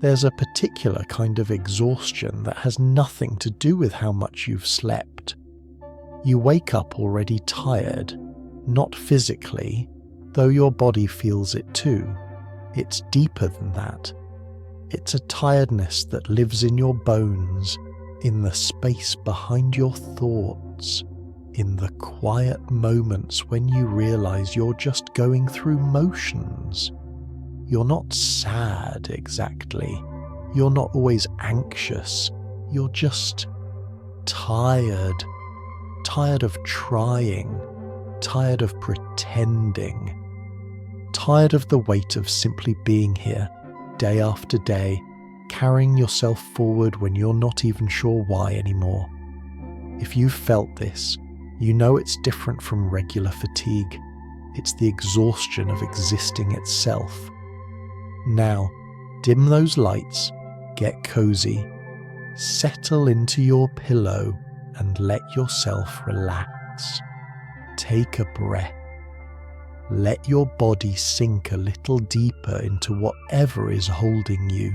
There's a particular kind of exhaustion that has nothing to do with how much you've slept. You wake up already tired, not physically, though your body feels it too. It's deeper than that. It's a tiredness that lives in your bones, in the space behind your thoughts, in the quiet moments when you realize you're just going through motions. You're not sad exactly. You're not always anxious. You're just tired. Tired of trying. Tired of pretending. Tired of the weight of simply being here, day after day, carrying yourself forward when you're not even sure why anymore. If you've felt this, you know it's different from regular fatigue. It's the exhaustion of existing itself. Now, dim those lights, get cozy, settle into your pillow and let yourself relax. Take a breath. Let your body sink a little deeper into whatever is holding you.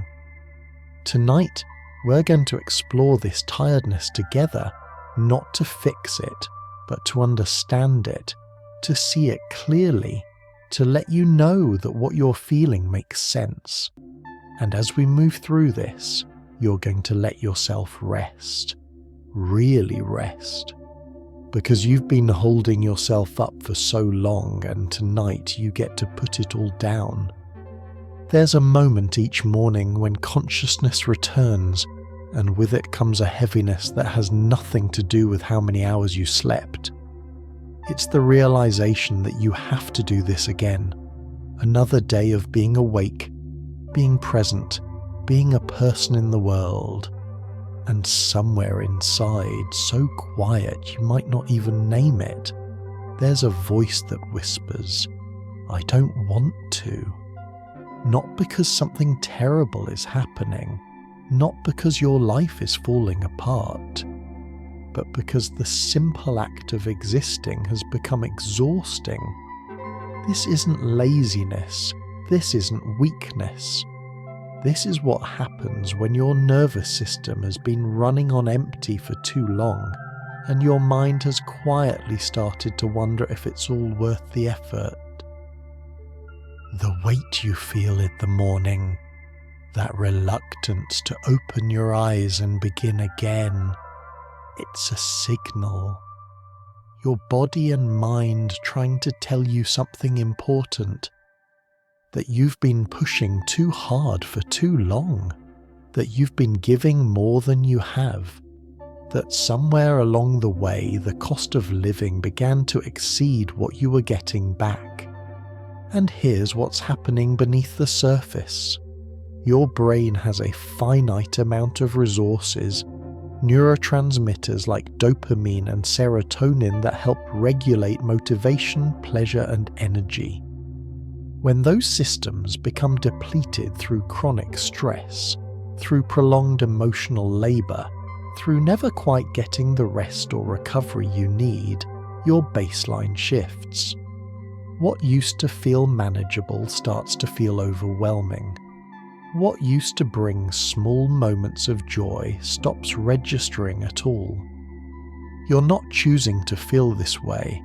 Tonight, we're going to explore this tiredness together, not to fix it, but to understand it, to see it clearly, to let you know that what you're feeling makes sense. And as we move through this, you're going to let yourself rest, really rest. Because you've been holding yourself up for so long, and tonight you get to put it all down. There's a moment each morning when consciousness returns, and with it comes a heaviness that has nothing to do with how many hours you slept. It's the realization that you have to do this again. Another day of being awake, being present, being a person in the world. And somewhere inside, so quiet you might not even name it, there's a voice that whispers, "I don't want to." Not because something terrible is happening, not because your life is falling apart, but because the simple act of existing has become exhausting. This isn't laziness, this isn't weakness. This is what happens when your nervous system has been running on empty for too long, and your mind has quietly started to wonder if it's all worth the effort. The weight you feel in the morning, that reluctance to open your eyes and begin again, it's a signal. Your body and mind trying to tell you something important, that you've been pushing too hard for too long, that you've been giving more than you have, that somewhere along the way the cost of living began to exceed what you were getting back. And here's what's happening beneath the surface. Your brain has a finite amount of resources, neurotransmitters like dopamine and serotonin that help regulate motivation, pleasure, and energy. When those systems become depleted through chronic stress, through prolonged emotional labour, through never quite getting the rest or recovery you need, your baseline shifts. What used to feel manageable starts to feel overwhelming. What used to bring small moments of joy stops registering at all. You're not choosing to feel this way.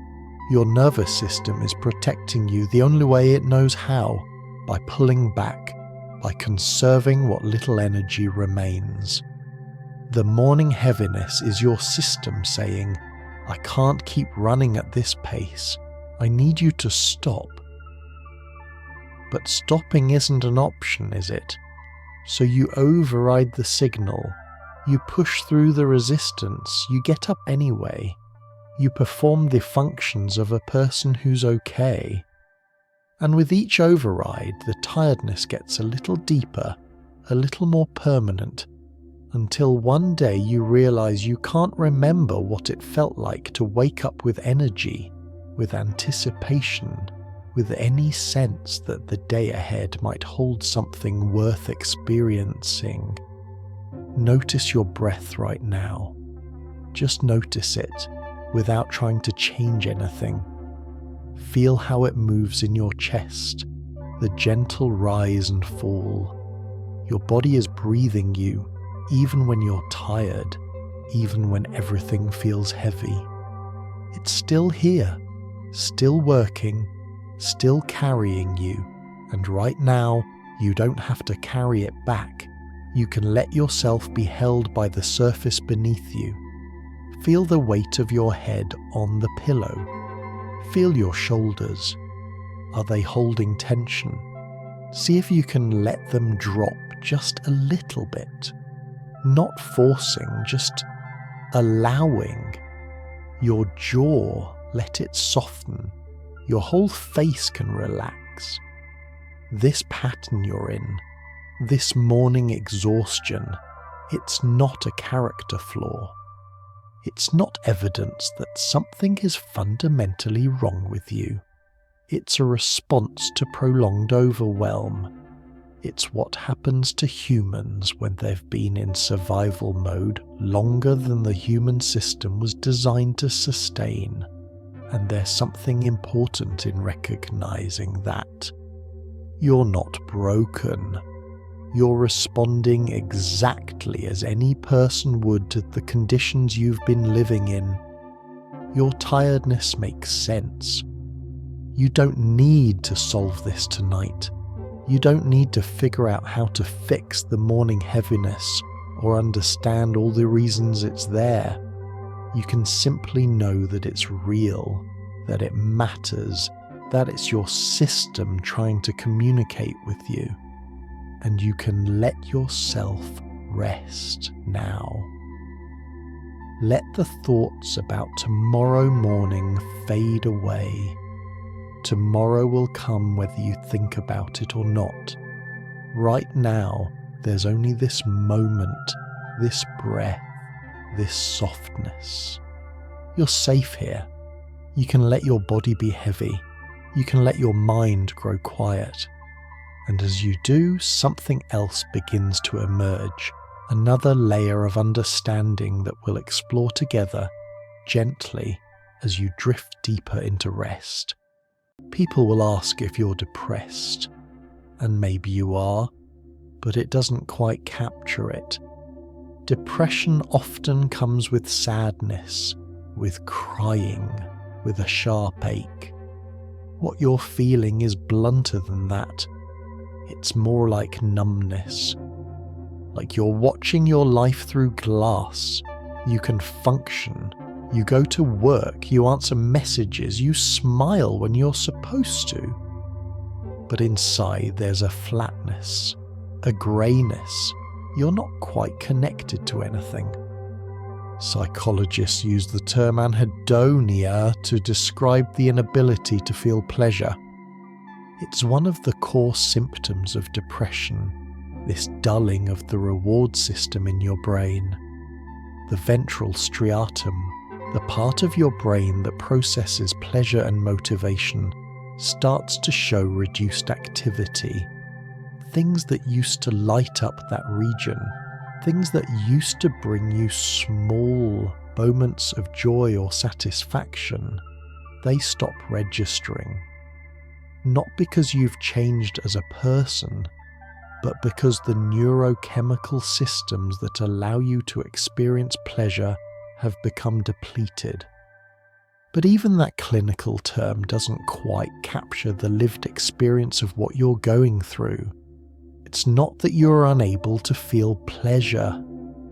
Your nervous system is protecting you the only way it knows how, by pulling back, by conserving what little energy remains. The morning heaviness is your system saying, "I can't keep running at this pace. I need you to stop." But stopping isn't an option, is it? So you override the signal. You push through the resistance. You get up anyway. You perform the functions of a person who's okay. And with each override, the tiredness gets a little deeper, a little more permanent, until one day you realize you can't remember what it felt like to wake up with energy, with anticipation, with any sense that the day ahead might hold something worth experiencing. Notice your breath right now. Just notice it, without trying to change anything. Feel how it moves in your chest, the gentle rise and fall. Your body is breathing you, even when you're tired, even when everything feels heavy. It's still here, still working, still carrying you, and right now, you don't have to carry it back. You can let yourself be held by the surface beneath you. Feel the weight of your head on the pillow. Feel your shoulders. Are they holding tension? See if you can let them drop just a little bit. Not forcing, just allowing. Your jaw, let it soften. Your whole face can relax. This pattern you're in, this morning exhaustion, it's not a character flaw. It's not evidence that something is fundamentally wrong with you. It's a response to prolonged overwhelm. It's what happens to humans when they've been in survival mode longer than the human system was designed to sustain. And there's something important in recognizing that. You're not broken. You're responding exactly as any person would to the conditions you've been living in. Your tiredness makes sense. You don't need to solve this tonight. You don't need to figure out how to fix the morning heaviness or understand all the reasons it's there. You can simply know that it's real, that it matters, that it's your system trying to communicate with you. And you can let yourself rest now. Let the thoughts about tomorrow morning fade away. Tomorrow will come whether you think about it or not. Right now, there's only this moment, this breath, this softness. You're safe here. You can let your body be heavy. You can let your mind grow quiet. And as you do, something else begins to emerge, another layer of understanding that we'll explore together, gently, as you drift deeper into rest. People will ask if you're depressed, and maybe you are, but it doesn't quite capture it. Depression often comes with sadness, with crying, with a sharp ache. What you're feeling is blunter than that. It's more like numbness. Like you're watching your life through glass. You can function. You go to work. You answer messages. You smile when you're supposed to. But inside there's a flatness, a greyness. You're not quite connected to anything. Psychologists use the term Anhedonia to describe the inability to feel pleasure. It's one of the core symptoms of depression, this dulling of the reward system in your brain. The ventral striatum, the part of your brain that processes pleasure and motivation, starts to show reduced activity. Things that used to light up that region, things that used to bring you small moments of joy or satisfaction, they stop registering. Not because you've changed as a person, but because the neurochemical systems that allow you to experience pleasure have become depleted. But even that clinical term doesn't quite capture the lived experience of what you're going through. It's not that you're unable to feel pleasure,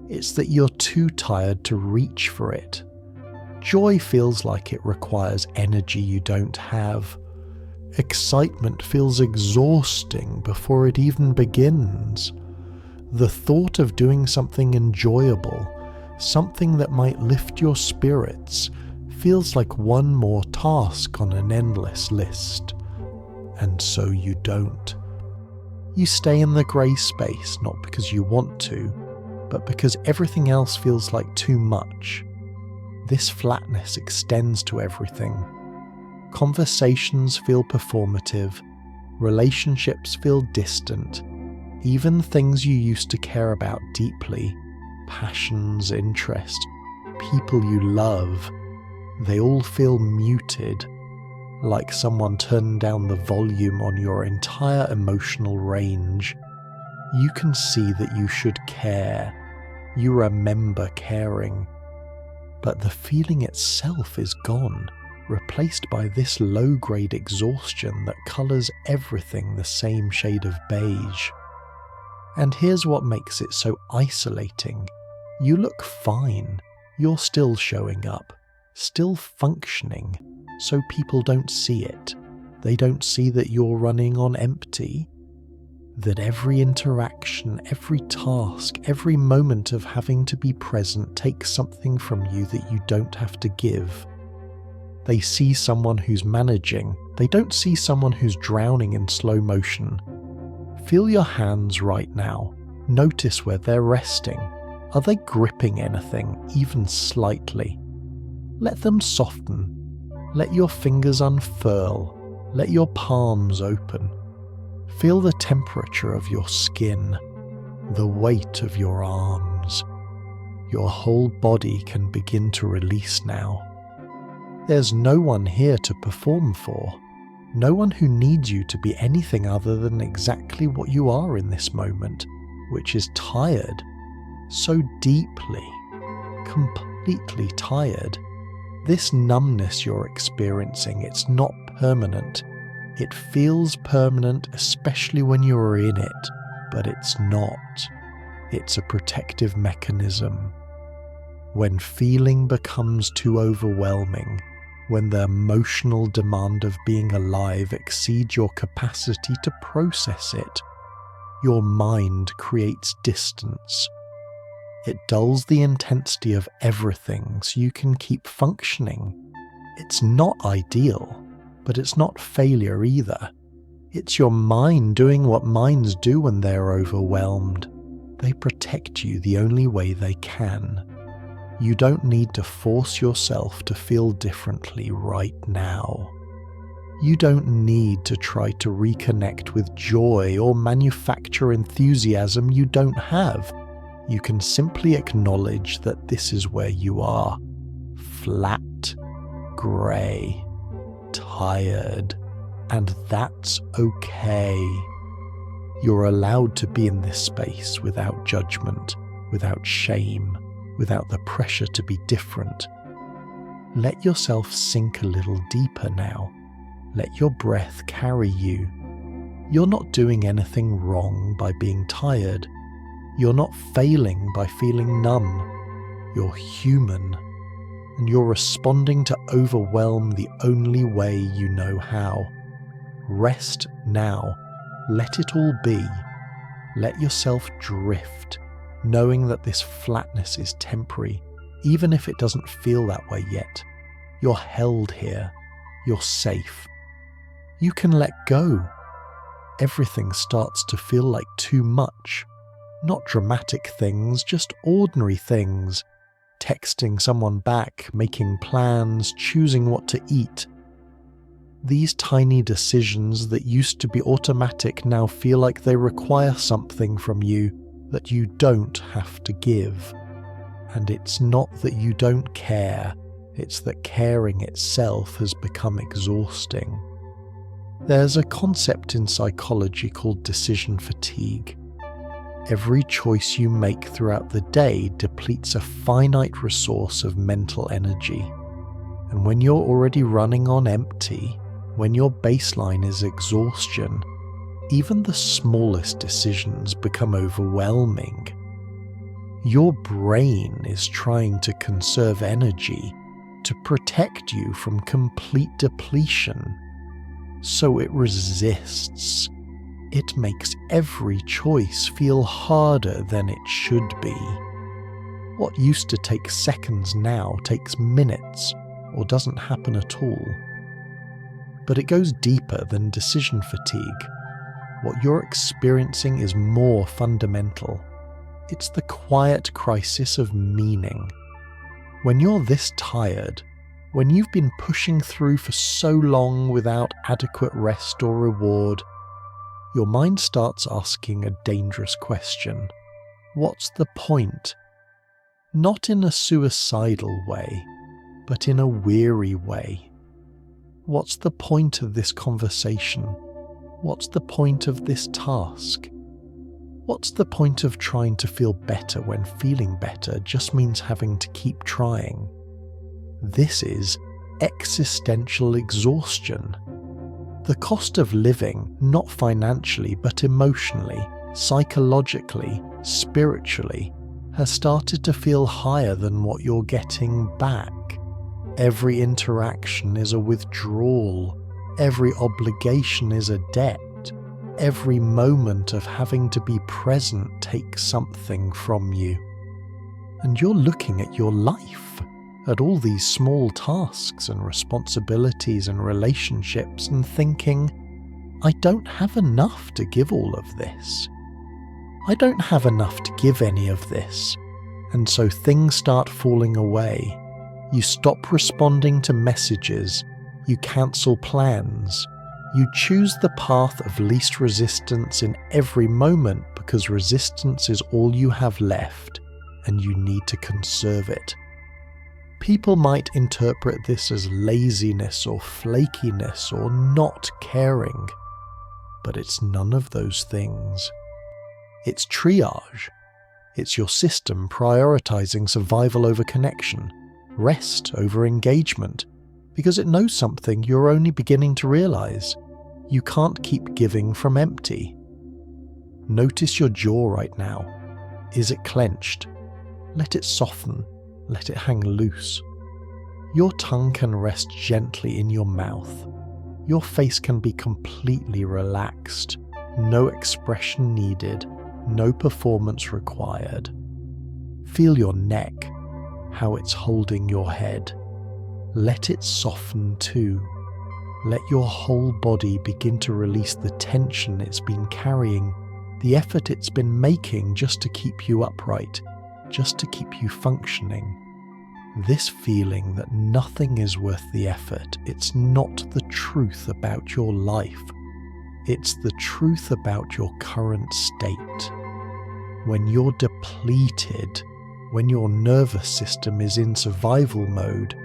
it's that you're too tired to reach for it. Joy feels like it requires energy you don't have. Excitement feels exhausting before it even begins. The thought of doing something enjoyable, something that might lift your spirits, feels like one more task on an endless list. And so you don't. You stay in the grey space not because you want to, but because everything else feels like too much. This flatness extends to everything. Conversations feel performative, relationships feel distant, even things you used to care about deeply, passions, interests, people you love, they all feel muted, like someone turned down the volume on your entire emotional range. You can see that you should care. You remember caring. But the feeling itself is gone, replaced by this low-grade exhaustion that colours everything the same shade of beige. And here's what makes it so isolating. You look fine. You're still showing up, still functioning, so people don't see it. They don't see that you're running on empty, that every interaction, every task, every moment of having to be present takes something from you that you don't have to give. They see someone who's managing. They don't see someone who's drowning in slow motion. Feel your hands right now. Notice where they're resting. Are they gripping anything, even slightly? Let them soften. Let your fingers unfurl. Let your palms open. Feel the temperature of your skin, the weight of your arms. Your whole body can begin to release now. There's no one here to perform for, no one who needs you to be anything other than exactly what you are in this moment, which is tired, so deeply, completely tired. This numbness you're experiencing, it's not permanent. It feels permanent, especially when you're in it, but it's not. It's a protective mechanism. When feeling becomes too overwhelming, when the emotional demand of being alive exceeds your capacity to process it, your mind creates distance. It dulls the intensity of everything so you can keep functioning. It's not ideal, but it's not failure either. It's your mind doing what minds do when they're overwhelmed. They protect you the only way they can. You don't need to force yourself to feel differently right now. You don't need to try to reconnect with joy or manufacture enthusiasm you don't have. You can simply acknowledge that this is where you are. Flat, grey, tired, and that's okay. You're allowed to be in this space without judgment, without shame, without the pressure to be different. Let yourself sink a little deeper now. Let your breath carry you. You're not doing anything wrong by being tired. You're not failing by feeling numb. You're human. And you're responding to overwhelm the only way you know how. Rest now. Let it all be. Let yourself drift, knowing that this flatness is temporary, even if it doesn't feel that way yet. You're held here. You're safe. You can let go. Everything starts to feel like too much. Not dramatic things, just ordinary things. Texting someone back, making plans, choosing what to eat. These tiny decisions that used to be automatic now feel like they require something from you that you don't have to give. And it's not that you don't care, it's that caring itself has become exhausting. There's a concept in psychology called decision fatigue. Every choice you make throughout the day depletes a finite resource of mental energy. And when you're already running on empty, when your baseline is exhaustion, even the smallest decisions become overwhelming. Your brain is trying to conserve energy to protect you from complete depletion. So it resists. It makes every choice feel harder than it should be. What used to take seconds now takes minutes, or doesn't happen at all. But it goes deeper than decision fatigue. What you're experiencing is more fundamental. It's the quiet crisis of meaning. When you're this tired, when you've been pushing through for so long without adequate rest or reward, your mind starts asking a dangerous question. What's the point? Not in a suicidal way, but in a weary way. What's the point of this conversation? What's the point of this task? What's the point of trying to feel better when feeling better just means having to keep trying? This is existential exhaustion. The cost of living, not financially but emotionally, psychologically, spiritually, has started to feel higher than what you're getting back. Every interaction is a withdrawal. Every obligation is a debt. Every moment of having to be present takes something from you. And you're looking at your life, at all these small tasks and responsibilities and relationships and thinking, I don't have enough to give all of this. I don't have enough to give any of this. And so things start falling away. You stop responding to messages. You cancel plans. You choose the path of least resistance in every moment because resistance is all you have left and you need to conserve it. People might interpret this as laziness or flakiness or not caring, but it's none of those things. It's triage. It's your system prioritizing survival over connection, rest over engagement, because it knows something you're only beginning to realize. You can't keep giving from empty. Notice your jaw right now. Is it clenched? Let it soften. Let it hang loose. Your tongue can rest gently in your mouth. Your face can be completely relaxed. No expression needed. No performance required. Feel your neck, how it's holding your head. Let it soften too. Let your whole body begin to release the tension it's been carrying, the effort it's been making just to keep you upright, just to keep you functioning. This feeling that nothing is worth the effort, it's not the truth about your life. It's the truth about your current state. When you're depleted, when your nervous system is in survival mode,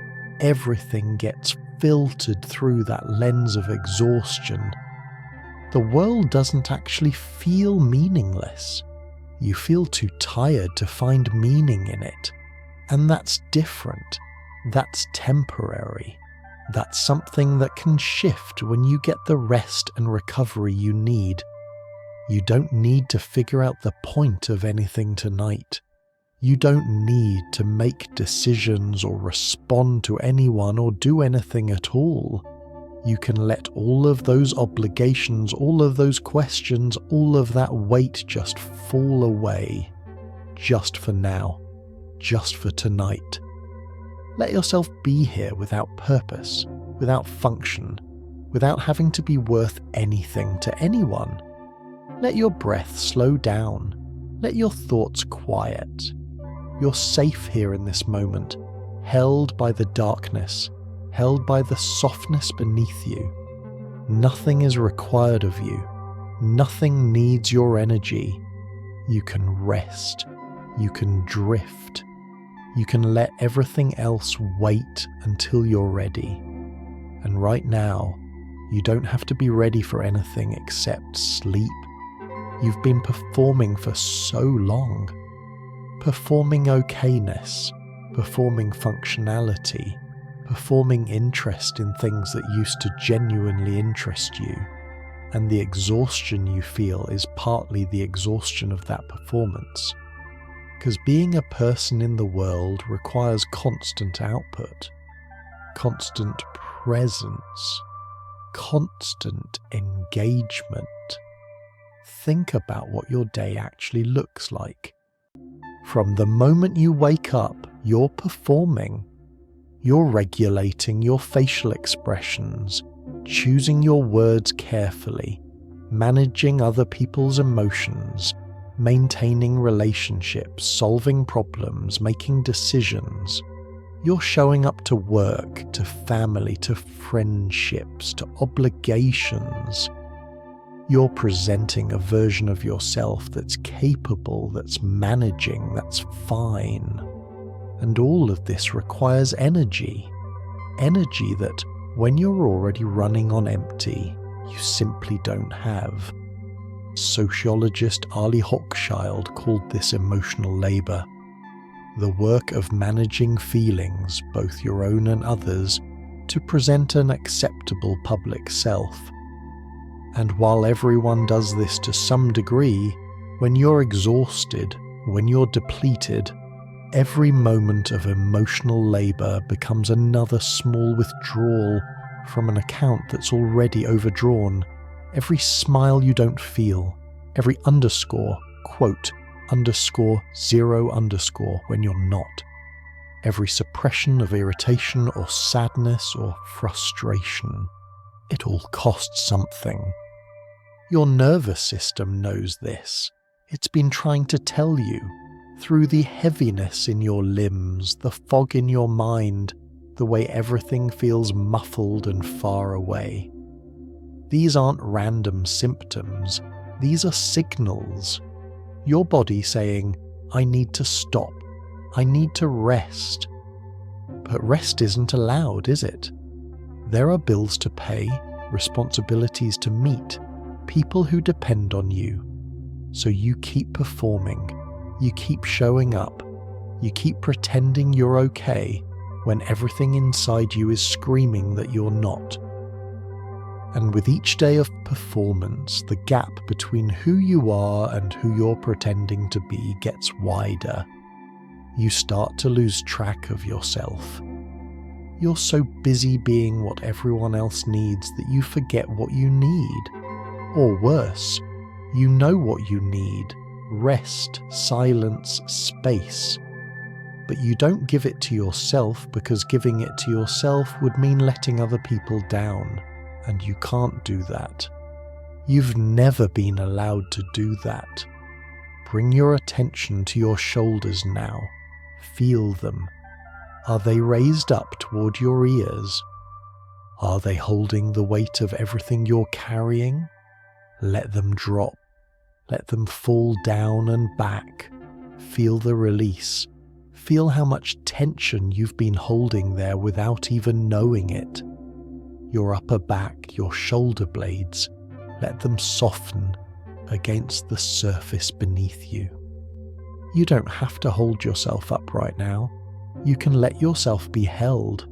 everything gets filtered through that lens of exhaustion. The world doesn't actually feel meaningless. You feel too tired to find meaning in it. And that's different. That's temporary. That's something that can shift when you get the rest and recovery you need. You don't need to figure out the point of anything tonight. You don't need to make decisions or respond to anyone or do anything at all. You can let all of those obligations, all of those questions, all of that weight just fall away. Just for now. Just for tonight. Let yourself be here without purpose, without function, without having to be worth anything to anyone. Let your breath slow down. Let your thoughts quiet. You're safe here in this moment, held by the darkness, held by the softness beneath you. Nothing is required of you. Nothing needs your energy. You can rest. You can drift. You can let everything else wait until you're ready. And right now, you don't have to be ready for anything except sleep. You've been performing for so long. Performing okay-ness, performing functionality, performing interest in things that used to genuinely interest you. And the exhaustion you feel is partly the exhaustion of that performance. Because being a person in the world requires constant output, constant presence, constant engagement. Think about what your day actually looks like. From the moment you wake up, you're performing. You're regulating your facial expressions, choosing your words carefully, managing other people's emotions, maintaining relationships, solving problems, making decisions. You're showing up to work, to family, to friendships, to obligations. You're presenting a version of yourself that's capable, that's managing, that's fine. And all of this requires energy. Energy that, when you're already running on empty, you simply don't have. Sociologist Ali Hochschild called this emotional labour, the work of managing feelings, both your own and others, to present an acceptable public self. And while everyone does this to some degree, when you're exhausted, when you're depleted, every moment of emotional labour becomes another small withdrawal from an account that's already overdrawn. Every smile you don't feel, every underscore, quote, underscore, zero underscore when you're not, every suppression of irritation or sadness or frustration, it all costs something. Your nervous system knows this. It's been trying to tell you, through the heaviness in your limbs, the fog in your mind, the way everything feels muffled and far away. These aren't random symptoms, these are signals. Your body saying, I need to stop, I need to rest. But rest isn't allowed, is it? There are bills to pay, responsibilities to meet, people who depend on you. So you keep performing, you keep showing up, you keep pretending you're okay when everything inside you is screaming that you're not. And with each day of performance, the gap between who you are and who you're pretending to be gets wider. You start to lose track of yourself. You're so busy being what everyone else needs that you forget what you need. Or worse, you know what you need: rest, silence, space. But you don't give it to yourself because giving it to yourself would mean letting other people down. And you can't do that. You've never been allowed to do that. Bring your attention to your shoulders now. Feel them. Are they raised up toward your ears? Are they holding the weight of everything you're carrying? Let them drop. Let them fall down and back. Feel the release. Feel how much tension you've been holding there without even knowing it. Your upper back, your shoulder blades, let them soften against the surface beneath you. You don't have to hold yourself up right now. You can let yourself be held.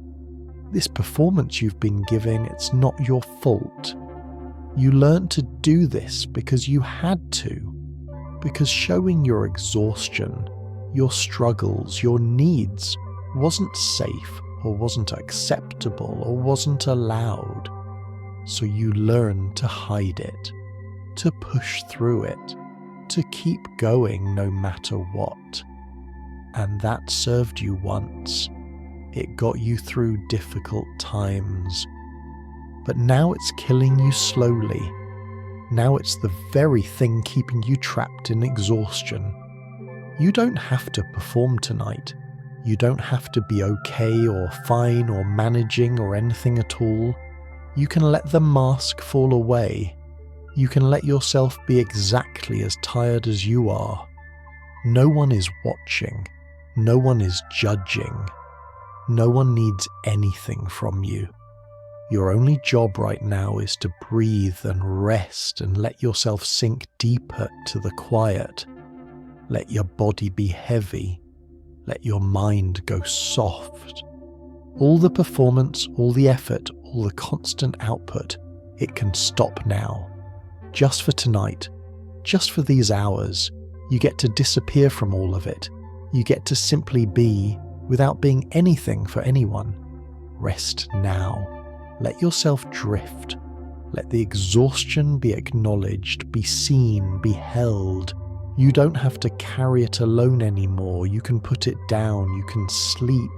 This performance you've been giving, it's not your fault. You learned to do this because you had to. Because showing your exhaustion, your struggles, your needs wasn't safe, or wasn't acceptable, or wasn't allowed. So you learned to hide it, to push through it, to keep going no matter what. And that served you once. It got you through difficult times. But now it's killing you slowly. Now it's the very thing keeping you trapped in exhaustion. You don't have to perform tonight. You don't have to be okay or fine or managing or anything at all. You can let the mask fall away. You can let yourself be exactly as tired as you are. No one is watching. No one is judging. No one needs anything from you. Your only job right now is to breathe and rest and let yourself sink deeper to the quiet. Let your body be heavy. Let your mind go soft. All the performance, all the effort, all the constant output, it can stop now. Just for tonight, just for these hours, you get to disappear from all of it. You get to simply be without being anything for anyone. Rest now. Let yourself drift. Let the exhaustion be acknowledged, be seen, be held. You don't have to carry it alone anymore. You can put it down. You can sleep.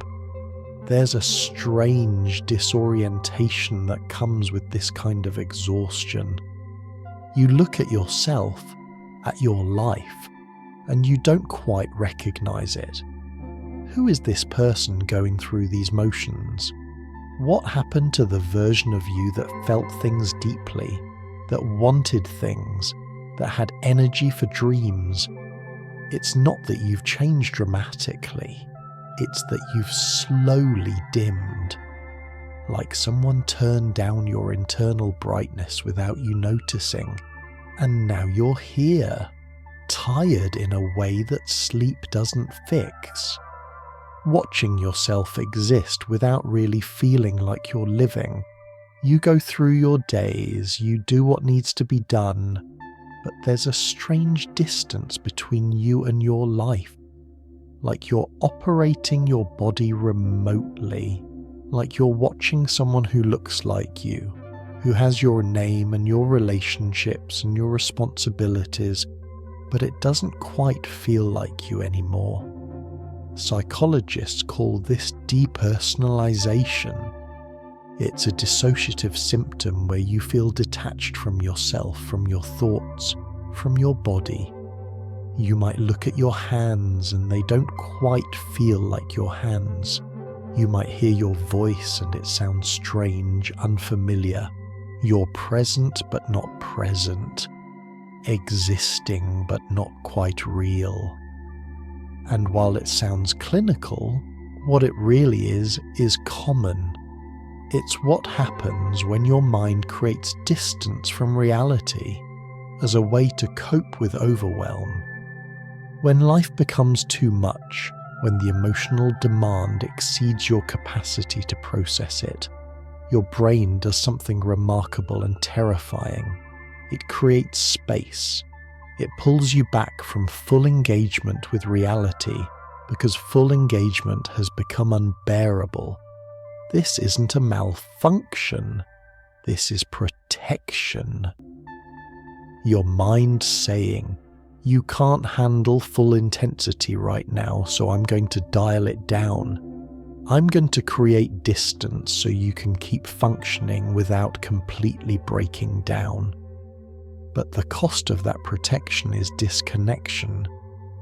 There's a strange disorientation that comes with this kind of exhaustion. You look at yourself, at your life, and you don't quite recognize it. Who is this person going through these motions? What happened to the version of you that felt things deeply, that wanted things, that had energy for dreams? It's not that you've changed dramatically, it's that you've slowly dimmed. Like someone turned down your internal brightness without you noticing, And now you're here, tired in a way that sleep doesn't fix. Watching yourself exist without really feeling like you're living. You go through your days, you do what needs to be done, but there's a strange distance between you and your life. Like you're operating your body remotely, like you're watching someone who looks like you, who has your name and your relationships and your responsibilities, but it doesn't quite feel like you anymore. Psychologists call this depersonalization. It's a dissociative symptom where you feel detached from yourself, from your thoughts, from your body. You might look at your hands and they don't quite feel like your hands. You might hear your voice and it sounds strange, unfamiliar. You're present but not present. Existing but not quite real. And while it sounds clinical, what it really is common. It's what happens when your mind creates distance from reality as a way to cope with overwhelm. When life becomes too much, when the emotional demand exceeds your capacity to process it, your brain does something remarkable and terrifying. It creates space. It pulls you back from full engagement with reality because full engagement has become unbearable. This isn't a malfunction. This is protection. Your mind saying, "You can't handle full intensity right now, so I'm going to dial it down. I'm going to create distance so you can keep functioning without completely breaking down." But the cost of that protection is disconnection.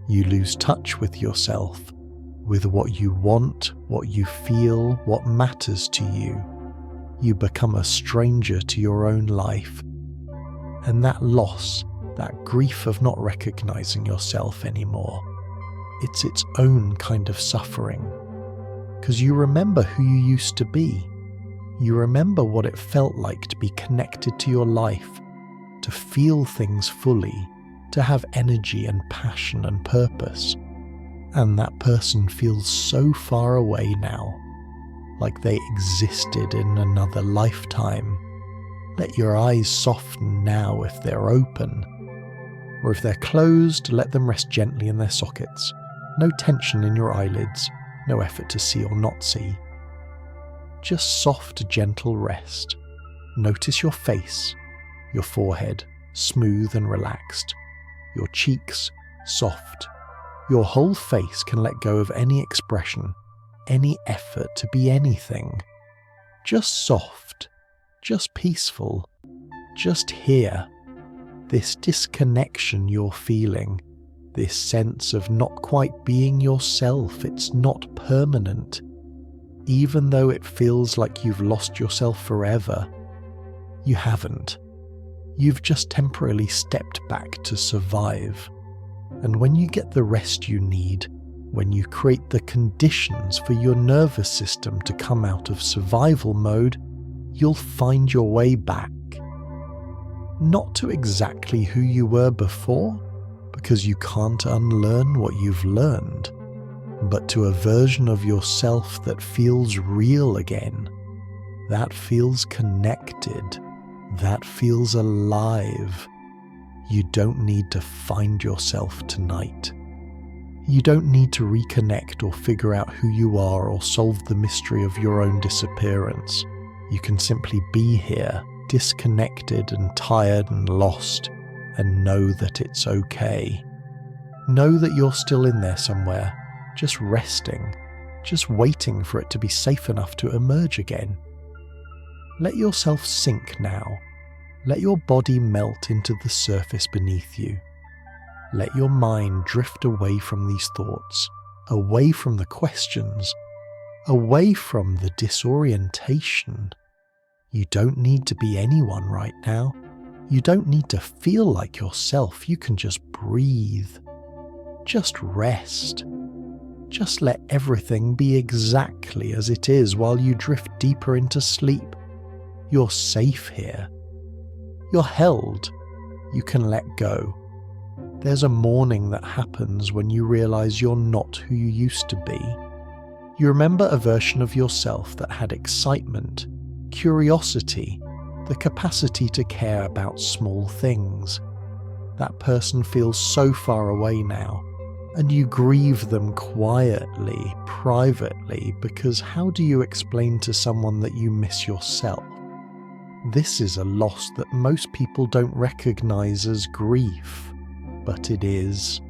You lose touch with yourself, with what you want, what you feel, what matters to you. You become a stranger to your own life. And that loss, that grief of not recognizing yourself anymore, it's its own kind of suffering. Because you remember who you used to be. You remember what it felt like to be connected to your life, to feel things fully, to have energy and passion and purpose. And that person feels so far away now, like they existed in another lifetime. Let your eyes soften now if they're open. Or if they're closed, let them rest gently in their sockets. No tension in your eyelids, no effort to see or not see. Just soft, gentle rest. Notice your face, your forehead, smooth and relaxed. Your cheeks, soft. Your whole face can let go of any expression, any effort to be anything. Just soft, just peaceful, just here. This disconnection you're feeling, this sense of not quite being yourself, it's not permanent. Even though it feels like you've lost yourself forever, you haven't. You've just temporarily stepped back to survive. And when you get the rest you need, when you create the conditions for your nervous system to come out of survival mode, you'll find your way back. Not to exactly who you were before, because you can't unlearn what you've learned, but to a version of yourself that feels real again, that feels connected, that feels alive. You don't need to find yourself tonight. You don't need to reconnect or figure out who you are or solve the mystery of your own disappearance. You can simply be here, disconnected and tired and lost, and know that it's okay. Know that you're still in there somewhere, just resting, just waiting for it to be safe enough to emerge again. Let yourself sink now. Let your body melt into the surface beneath you. Let your mind drift away from these thoughts, away from the questions, away from the disorientation. You don't need to be anyone right now. You don't need to feel like yourself. You can just breathe. Just rest. Just let everything be exactly as it is while you drift deeper into sleep. You're safe here. You're held. you can let go. There's a mourning that happens when you realize you're not who you used to be. You remember a version of yourself that had excitement, curiosity, the capacity to care about small things. That person feels so far away now, and you grieve them quietly, privately, because how do you explain to someone that you miss yourself? This is a loss that most people don't recognize as grief, but it is.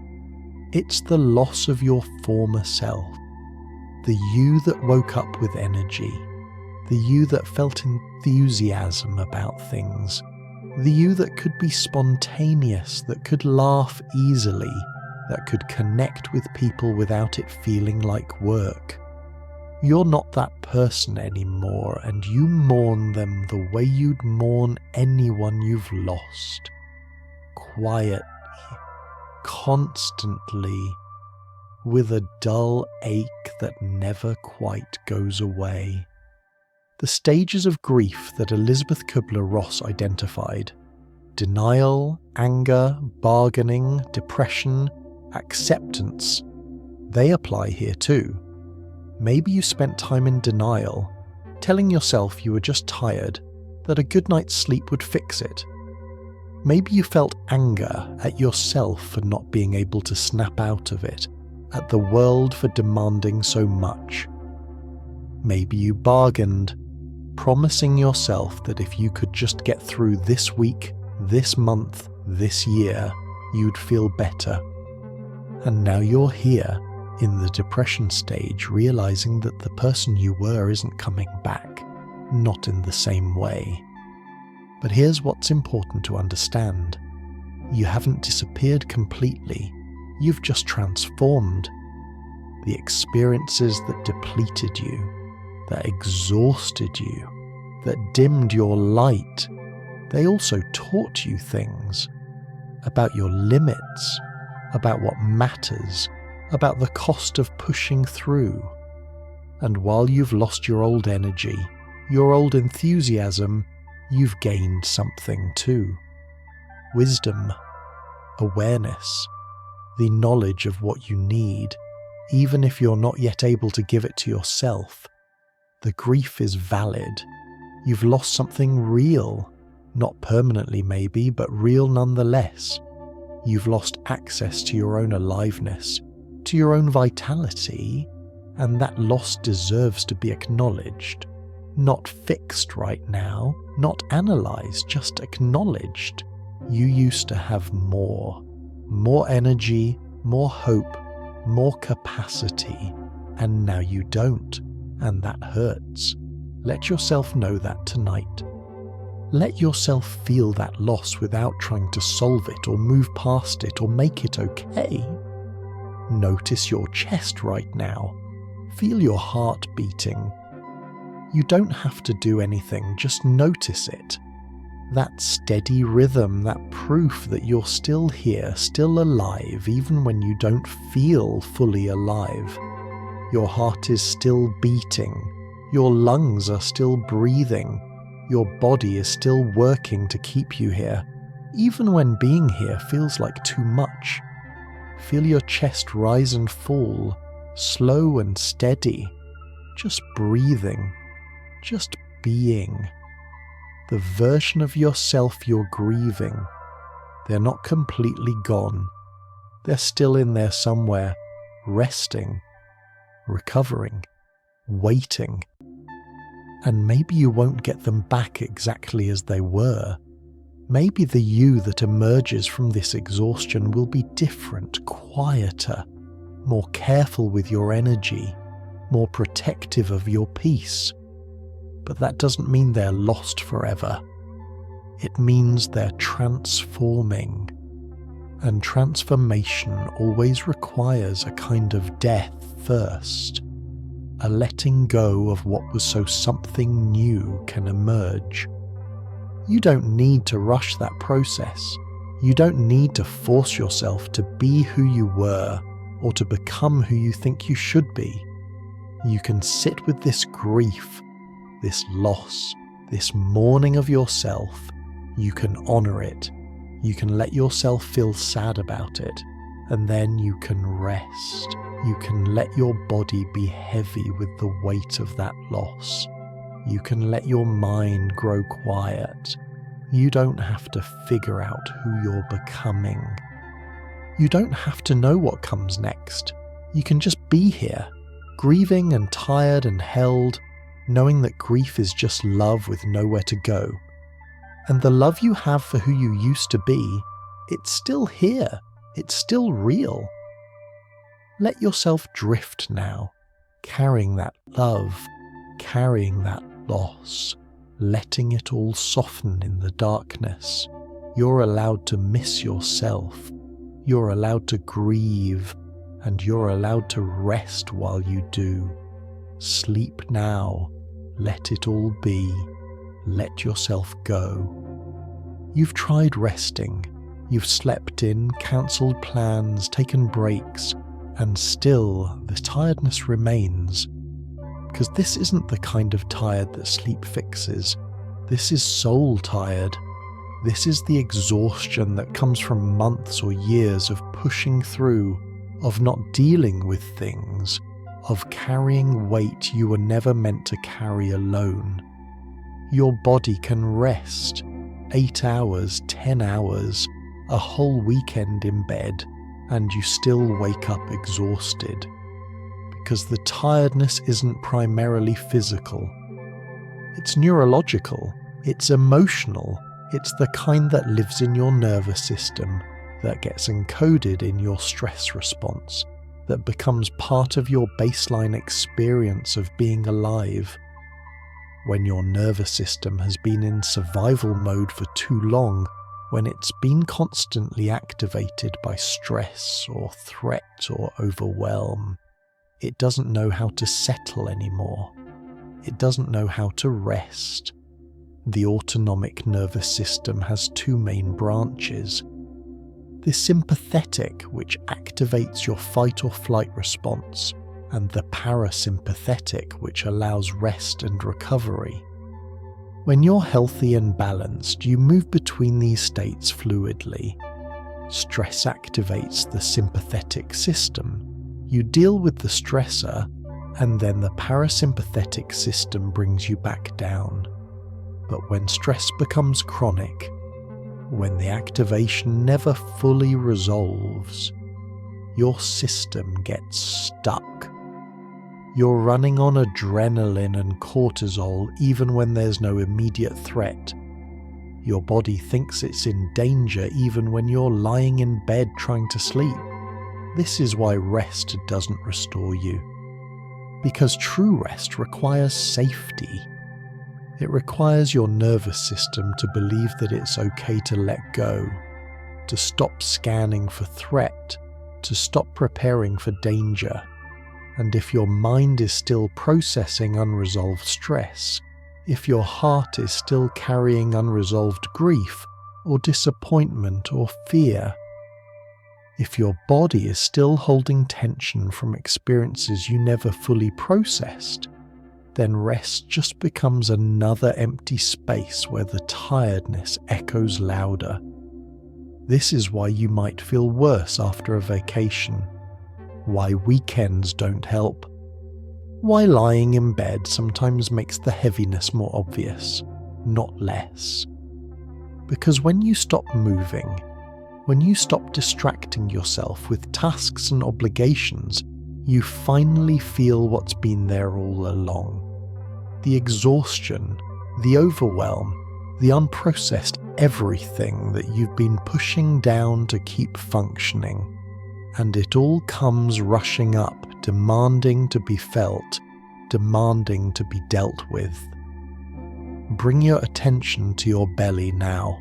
It's the loss of your former self, the you that woke up with energy, the you that felt enthusiasm about things, the you that could be spontaneous, that could laugh easily, that could connect with people without it feeling like work. You're not that person anymore, and you mourn them the way you'd mourn anyone you've lost. Quietly, constantly, with a dull ache that never quite goes away. The stages of grief that Elizabeth Kubler-Ross identified: denial, anger, bargaining, depression, acceptance, they apply here too. Maybe you spent time in denial, telling yourself you were just tired, that a good night's sleep would fix it. Maybe you felt anger at yourself for not being able to snap out of it, at the world for demanding so much. Maybe you bargained, promising yourself that if you could just get through this week, this month, this year, you'd feel better. And now you're here, in the depression stage, realizing that the person you were isn't coming back, not in the same way. But here's what's important to understand. You haven't disappeared completely, you've just transformed. The experiences that depleted you, that exhausted you, that dimmed your light, they also taught you things about your limits, about what matters, about the cost of pushing through. And while you've lost your old energy, your old enthusiasm, you've gained something too. Wisdom, awareness, the knowledge of what you need, even if you're not yet able to give it to yourself. The grief is valid. You've lost something real, not permanently maybe, but real nonetheless. You've lost access to your own aliveness, to your own vitality, and that loss deserves to be acknowledged. Not fixed right now, not analysed, just acknowledged. You used to have more energy, more hope, more capacity, and now you don't, and that hurts. Let yourself know that tonight. Let yourself feel that loss without trying to solve it or move past it or make it okay. Notice your chest right now. Feel your heart beating. You don't have to do anything, just notice it. That steady rhythm, that proof that you're still here, still alive, even when you don't feel fully alive. Your heart is still beating. Your lungs are still breathing. Your body is still working to keep you here, even when being here feels like too much. Feel your chest rise and fall, slow and steady, just breathing, just being. The version of yourself you're grieving, they're not completely gone. They're still in there somewhere, resting, recovering, waiting. And maybe you won't get them back exactly as they were. Maybe the you that emerges from this exhaustion will be different, quieter, more careful with your energy, more protective of your peace. But that doesn't mean they're lost forever. It means they're transforming. And transformation always requires a kind of death first. A letting go of what was so something new can emerge. You don't need to rush that process. You don't need to force yourself to be who you were or to become who you think you should be. You can sit with this grief, this loss, this mourning of yourself. You can honour it. You can let yourself feel sad about it, and then you can rest. You can let your body be heavy with the weight of that loss. You can let your mind grow quiet. You don't have to figure out who you're becoming. You don't have to know what comes next. You can just be here, grieving and tired and held, knowing that grief is just love with nowhere to go. And the love you have for who you used to be, it's still here. It's still real. Let yourself drift now, carrying that love, carrying that loss, letting it all soften in the darkness. You're allowed to miss yourself. You're allowed to grieve, and you're allowed to rest while you do. Sleep now. Let it all be. Let yourself go. You've tried resting. You've slept in, cancelled plans, taken breaks, and still the tiredness remains. Because this isn't the kind of tired that sleep fixes. This is soul tired. This is the exhaustion that comes from months or years of pushing through, of not dealing with things, of carrying weight you were never meant to carry alone. Your body can rest 8 hours, 10 hours, a whole weekend in bed, and you still wake up exhausted. Because the tiredness isn't primarily physical. It's neurological, it's emotional, it's the kind that lives in your nervous system, that gets encoded in your stress response, that becomes part of your baseline experience of being alive. When your nervous system has been in survival mode for too long, when it's been constantly activated by stress or threat or overwhelm, it doesn't know how to settle anymore. It doesn't know how to rest. The autonomic nervous system has two main branches. The sympathetic, which activates your fight or flight response, and the parasympathetic, which allows rest and recovery. When you're healthy and balanced, you move between these states fluidly. Stress activates the sympathetic system. You deal with the stressor, and then the parasympathetic system brings you back down. But when stress becomes chronic, when the activation never fully resolves, your system gets stuck. You're running on adrenaline and cortisol even when there's no immediate threat. Your body thinks it's in danger even when you're lying in bed trying to sleep. This is why rest doesn't restore you. Because true rest requires safety. It requires your nervous system to believe that it's okay to let go, to stop scanning for threat, to stop preparing for danger. And if your mind is still processing unresolved stress, if your heart is still carrying unresolved grief or disappointment or fear, if your body is still holding tension from experiences you never fully processed, then rest just becomes another empty space where the tiredness echoes louder. This is why you might feel worse after a vacation, why weekends don't help, why lying in bed sometimes makes the heaviness more obvious, not less. Because when you stop moving, when you stop distracting yourself with tasks and obligations, you finally feel what's been there all along. The exhaustion, the overwhelm, the unprocessed everything that you've been pushing down to keep functioning. And it all comes rushing up, demanding to be felt, demanding to be dealt with. Bring your attention to your belly now,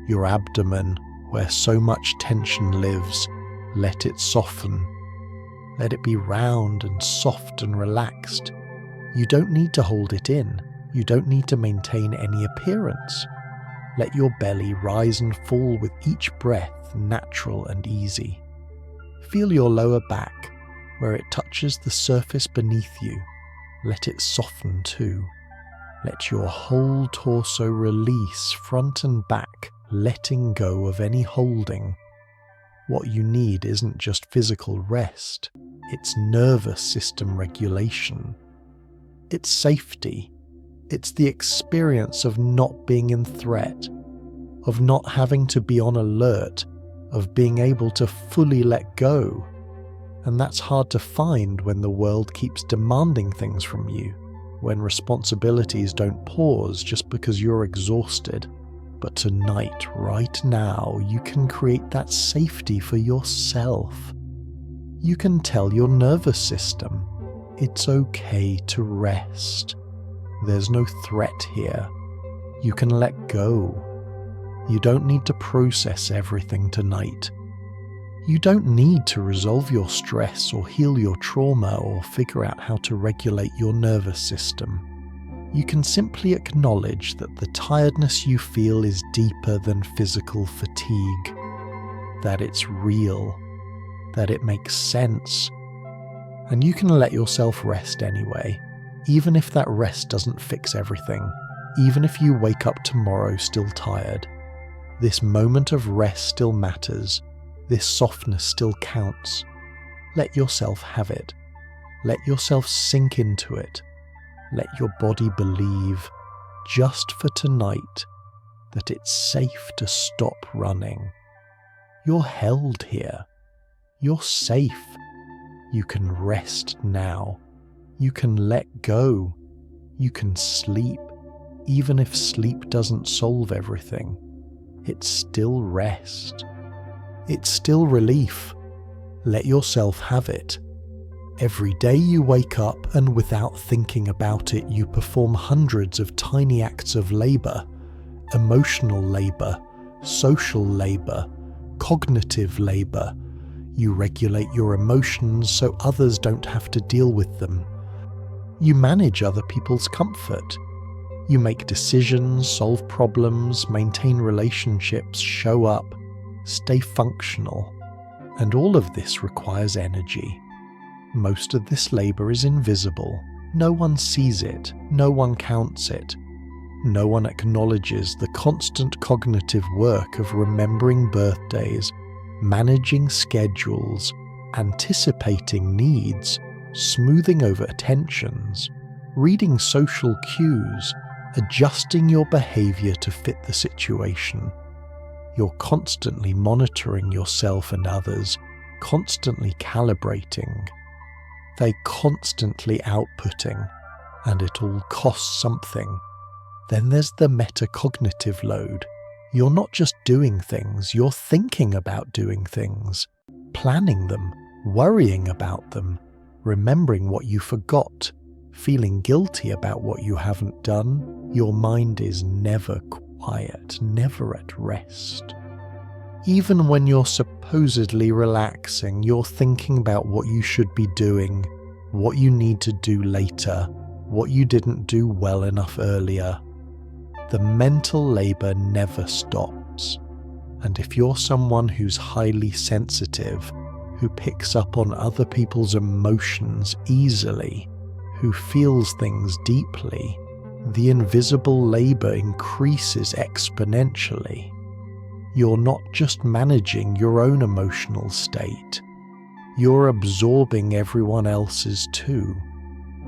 your abdomen, where so much tension lives. Let it soften. Let it be round and soft and relaxed. You don't need to hold it in. You don't need to maintain any appearance. Let your belly rise and fall with each breath, natural and easy. Feel your lower back, where it touches the surface beneath you. Let it soften too. Let your whole torso release front and back, letting go of any holding. What you need isn't just physical rest, it's nervous system regulation. It's safety. It's the experience of not being in threat, of not having to be on alert, of being able to fully let go. And that's hard to find when the world keeps demanding things from you, when responsibilities don't pause just because you're exhausted. But tonight, right now, you can create that safety for yourself. You can tell your nervous system, it's okay to rest. There's no threat here. You can let go. You don't need to process everything tonight. You don't need to resolve your stress or heal your trauma or figure out how to regulate your nervous system. You can simply acknowledge that the tiredness you feel is deeper than physical fatigue, that it's real, that it makes sense, and you can let yourself rest anyway, even if that rest doesn't fix everything, even if you wake up tomorrow still tired. This moment of rest still matters, this softness still counts. Let yourself have it. Let yourself sink into it. Let your body believe, just for tonight, that it's safe to stop running. You're held here. You're safe. You can rest now. You can let go. You can sleep, even if sleep doesn't solve everything. It's still rest. It's still relief. Let yourself have it. Every day you wake up and without thinking about it, you perform hundreds of tiny acts of labor, emotional labor, social labor, cognitive labor. You regulate your emotions so others don't have to deal with them. You manage other people's comfort. You make decisions, solve problems, maintain relationships, show up, stay functional. And all of this requires energy. Most of this labor is invisible. No one sees it. No one counts it. No one acknowledges the constant cognitive work of remembering birthdays, managing schedules, anticipating needs, smoothing over tensions, reading social cues, adjusting your behavior to fit the situation. You're constantly monitoring yourself and others, constantly calibrating. They constantly outputting, and it all costs something. Then there's the metacognitive load. You're not just doing things, you're thinking about doing things, planning them, worrying about them, remembering what you forgot, feeling guilty about what you haven't done. Your mind is never quiet, never at rest. Even when you're supposedly relaxing, you're thinking about what you should be doing, what you need to do later, what you didn't do well enough earlier. The mental labor never stops. And if you're someone who's highly sensitive, who picks up on other people's emotions easily, who feels things deeply, the invisible labor increases exponentially. You're not just managing your own emotional state. You're absorbing everyone else's too.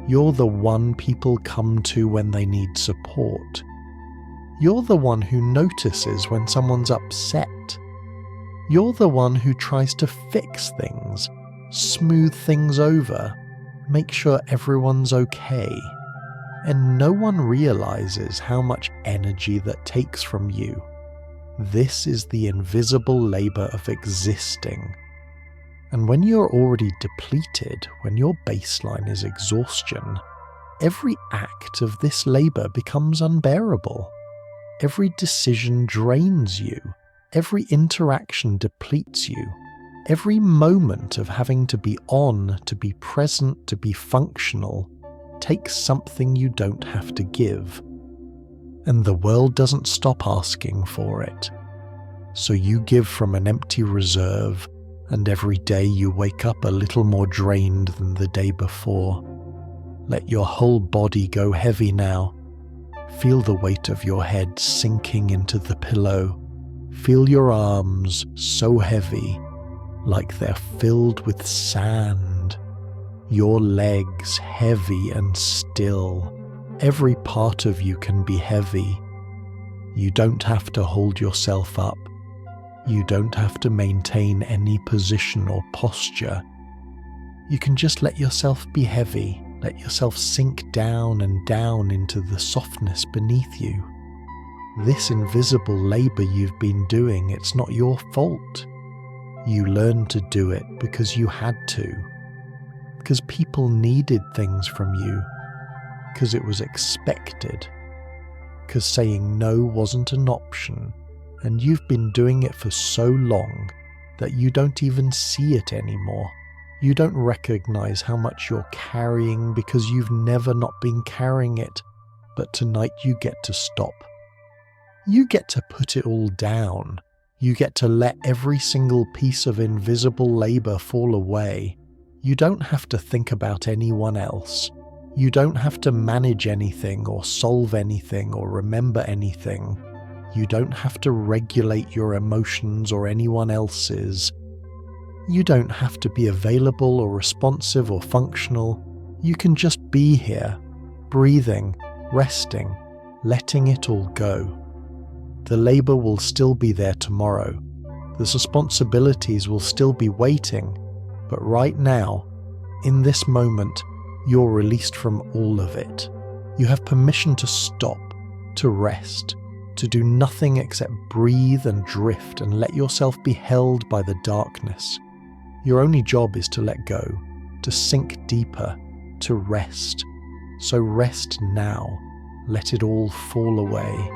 You're the one people come to when they need support. You're the one who notices when someone's upset. You're the one who tries to fix things, smooth things over, make sure everyone's okay. And no one realizes how much energy that takes from you. This is the invisible labor of existing. And when you're already depleted, when your baseline is exhaustion, every act of this labor becomes unbearable. Every decision drains you. Every interaction depletes you. Every moment of having to be on, to be present, to be functional, takes something you don't have to give. And the world doesn't stop asking for it. So you give from an empty reserve, and every day you wake up a little more drained than the day before. Let your whole body go heavy now. Feel the weight of your head sinking into the pillow. Feel your arms so heavy, like they're filled with sand. Your legs heavy and still. Every part of you can be heavy. You don't have to hold yourself up. You don't have to maintain any position or posture. You can just let yourself be heavy, let yourself sink down and down into the softness beneath you. This invisible labor you've been doing, it's not your fault. You learned to do it because you had to. Because people needed things from you. Because it was expected. Because saying no wasn't an option. And you've been doing it for so long that you don't even see it anymore. You don't recognize how much you're carrying because you've never not been carrying it. But tonight you get to stop. You get to put it all down. You get to let every single piece of invisible labor fall away. You don't have to think about anyone else. You don't have to manage anything or solve anything or remember anything. You don't have to regulate your emotions or anyone else's. You don't have to be available or responsive or functional. You can just be here, breathing, resting, letting it all go. The labor will still be there tomorrow. The responsibilities will still be waiting. But right now, in this moment, you're released from all of it. You have permission to stop, to rest, to do nothing except breathe and drift and let yourself be held by the darkness. Your only job is to let go, to sink deeper, to rest. So rest now. Let it all fall away.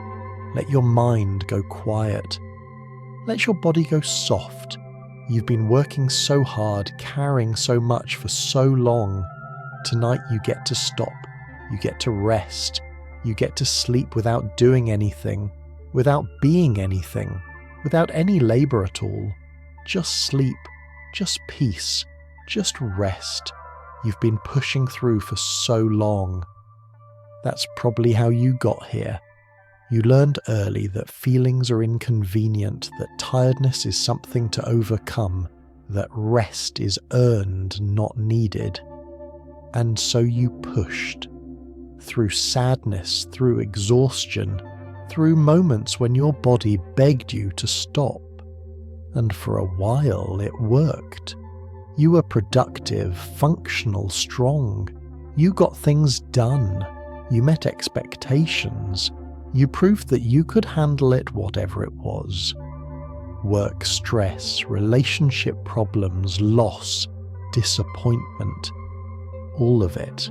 Let your mind go quiet. Let your body go soft. You've been working so hard, carrying so much for so long. Tonight you get to stop. You get to rest. You get to sleep without doing anything, without being anything, without any labor at all. Just sleep, just peace, just rest. You've been pushing through for so long. That's probably how you got here. You learned early that feelings are inconvenient, that tiredness is something to overcome, that rest is earned, not needed. And so you pushed. Through sadness, through exhaustion, through moments when your body begged you to stop. And for a while it worked. You were productive, functional, strong. You got things done. You met expectations. You proved that you could handle it, whatever it was. Work stress, relationship problems, loss, disappointment. All of it.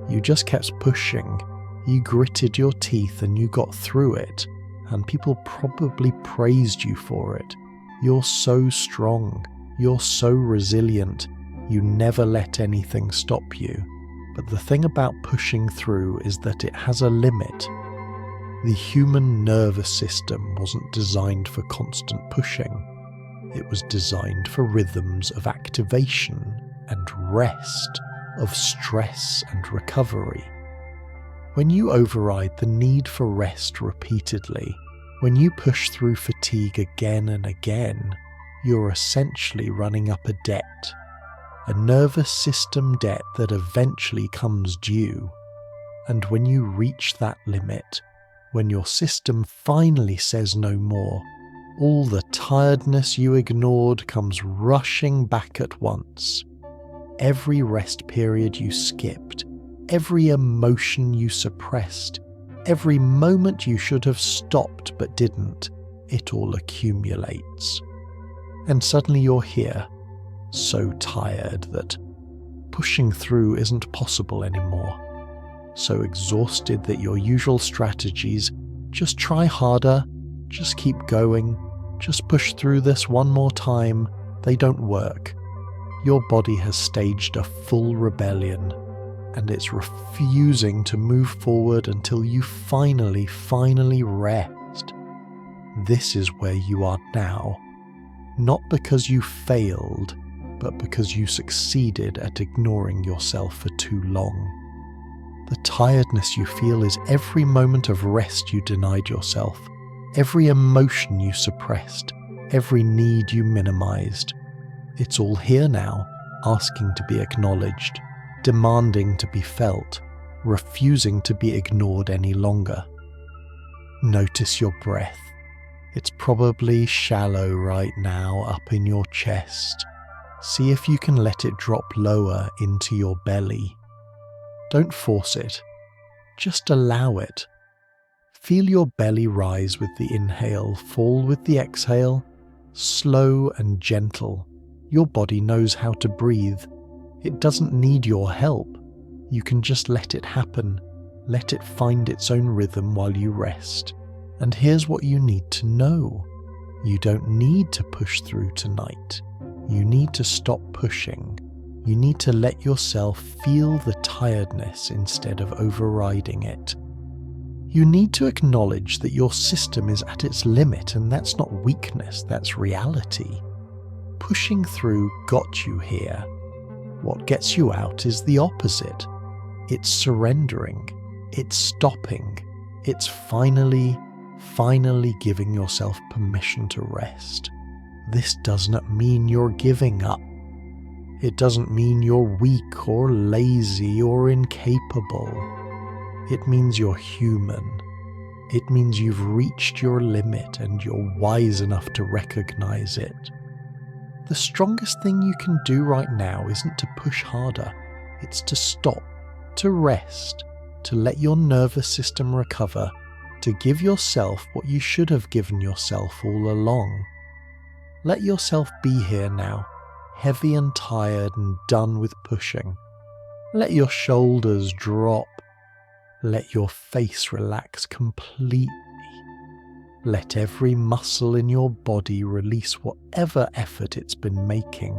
You just kept pushing. You gritted your teeth and you got through it. And people probably praised you for it. You're so strong. You're so resilient. You never let anything stop you. But the thing about pushing through is that it has a limit. The human nervous system wasn't designed for constant pushing. It was designed for rhythms of activation and rest, of stress and recovery. When you override the need for rest repeatedly, when you push through fatigue again and again, you're essentially running up a debt. A nervous system debt that eventually comes due. And when you reach that limit, when your system finally says no more, all the tiredness you ignored comes rushing back at once. Every rest period you skipped, every emotion you suppressed, every moment you should have stopped but didn't, it all accumulates. And suddenly you're here, so tired that pushing through isn't possible anymore. So exhausted that your usual strategies, just try harder, just keep going, just push through this one more time, they don't work. Your body has staged a full rebellion, and it's refusing to move forward until you finally rest. This is where you are now. Not because you failed, but because you succeeded at ignoring yourself for too long. The tiredness you feel is every moment of rest you denied yourself, every emotion you suppressed, every need you minimized. It's all here now, asking to be acknowledged, demanding to be felt, refusing to be ignored any longer. Notice your breath. It's probably shallow right now up in your chest. See if you can let it drop lower into your belly. Don't force it. Just allow it. Feel your belly rise with the inhale, fall with the exhale, slow and gentle. Your body knows how to breathe. It doesn't need your help. You can just let it happen. Let it find its own rhythm while you rest. And here's what you need to know. You don't need to push through tonight. You need to stop pushing. You need to let yourself feel the tiredness instead of overriding it. You need to acknowledge that your system is at its limit, and that's not weakness, that's reality. Pushing through got you here. What gets you out is the opposite. It's surrendering. It's stopping. It's finally giving yourself permission to rest. This does not mean you're giving up. It doesn't mean you're weak or lazy or incapable. It means you're human. It means you've reached your limit and you're wise enough to recognize it. The strongest thing you can do right now isn't to push harder. It's to stop, to rest, to let your nervous system recover, to give yourself what you should have given yourself all along. Let yourself be here now, heavy and tired and done with pushing. Let your shoulders drop. Let your face relax completely. Let every muscle in your body release whatever effort it's been making.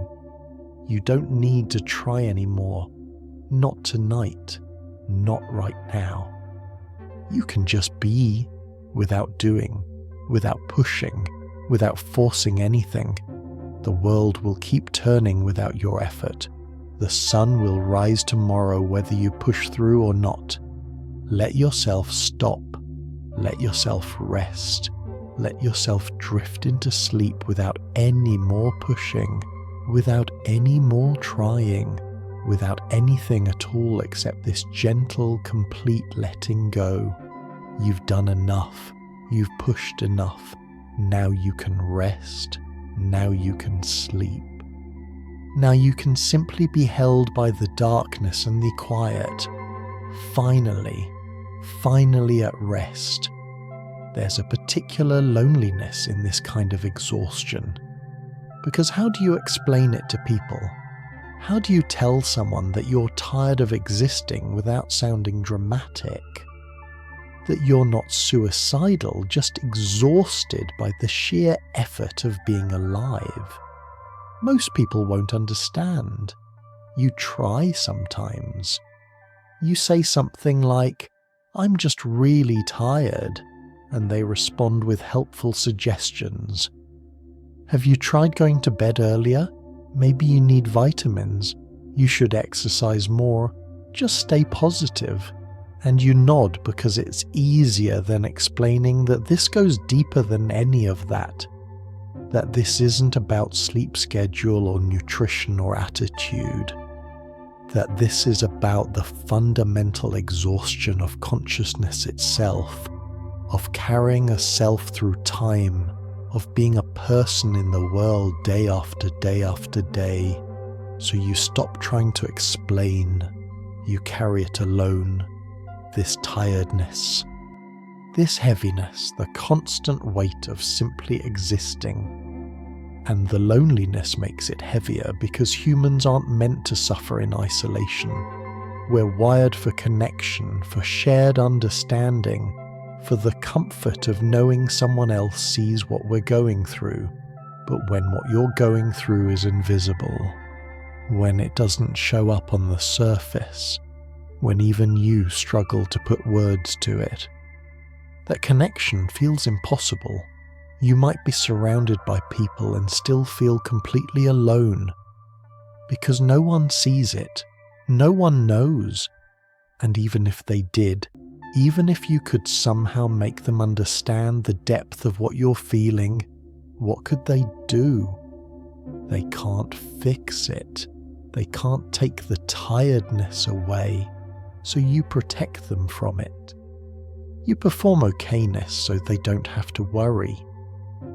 You don't need to try anymore. Not tonight. Not right now. You can just be, without doing, without pushing, without forcing anything. The world will keep turning without your effort. The sun will rise tomorrow whether you push through or not. Let yourself stop. Let yourself rest. Let yourself drift into sleep without any more pushing, without any more trying, without anything at all except this gentle, complete letting go. You've done enough. You've pushed enough. Now you can rest. Now you can sleep. Now you can simply be held by the darkness and the quiet. Finally at rest. There's a particular loneliness in this kind of exhaustion. Because how do you explain it to people? How do you tell someone that you're tired of existing without sounding dramatic? That you're not suicidal, just exhausted by the sheer effort of being alive? Most people won't understand. You try sometimes. You say something like, "I'm just really tired," and they respond with helpful suggestions. Have you tried going to bed earlier? Maybe you need vitamins. You should exercise more. Just stay positive. And you nod because it's easier than explaining that this goes deeper than any of that. That this isn't about sleep schedule or nutrition or attitude. That this is about the fundamental exhaustion of consciousness itself, of carrying a self through time, of being a person in the world day after day after day. So you stop trying to explain, you carry it alone, this tiredness, this heaviness, the constant weight of simply existing. And the loneliness makes it heavier because humans aren't meant to suffer in isolation. We're wired for connection, for shared understanding, for the comfort of knowing someone else sees what we're going through. But when what you're going through is invisible, when it doesn't show up on the surface, when even you struggle to put words to it, that connection feels impossible. You might be surrounded by people and still feel completely alone, because no one sees it, no one knows, and even if they did, Even if you could somehow make them understand the depth of what you're feeling, what could they do? They can't fix it. They can't take the tiredness away, so you protect them from it. You perform okay-ness so they don't have to worry,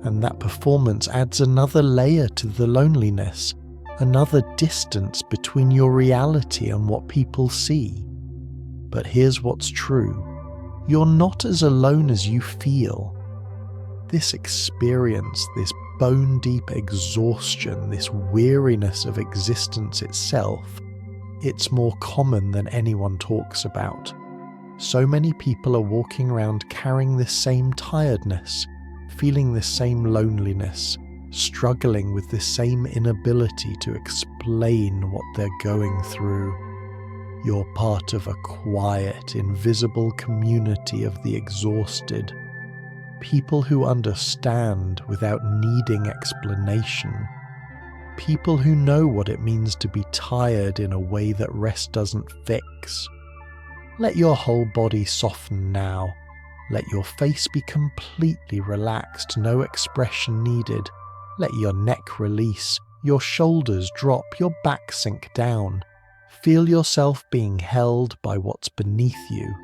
and that performance adds another layer to the loneliness, another distance between your reality and what people see. But here's what's true. You're not as alone as you feel. This experience, this bone-deep exhaustion, this weariness of existence itself, it's more common than anyone talks about. So many people are walking around carrying this same tiredness, feeling this same loneliness, struggling with this same inability to explain what they're going through. You're part of a quiet, invisible community of the exhausted. People who understand without needing explanation. People who know what it means to be tired in a way that rest doesn't fix. Let your whole body soften now. Let your face be completely relaxed, no expression needed. Let your neck release, your shoulders drop, your back sink down. Feel yourself being held by what's beneath you.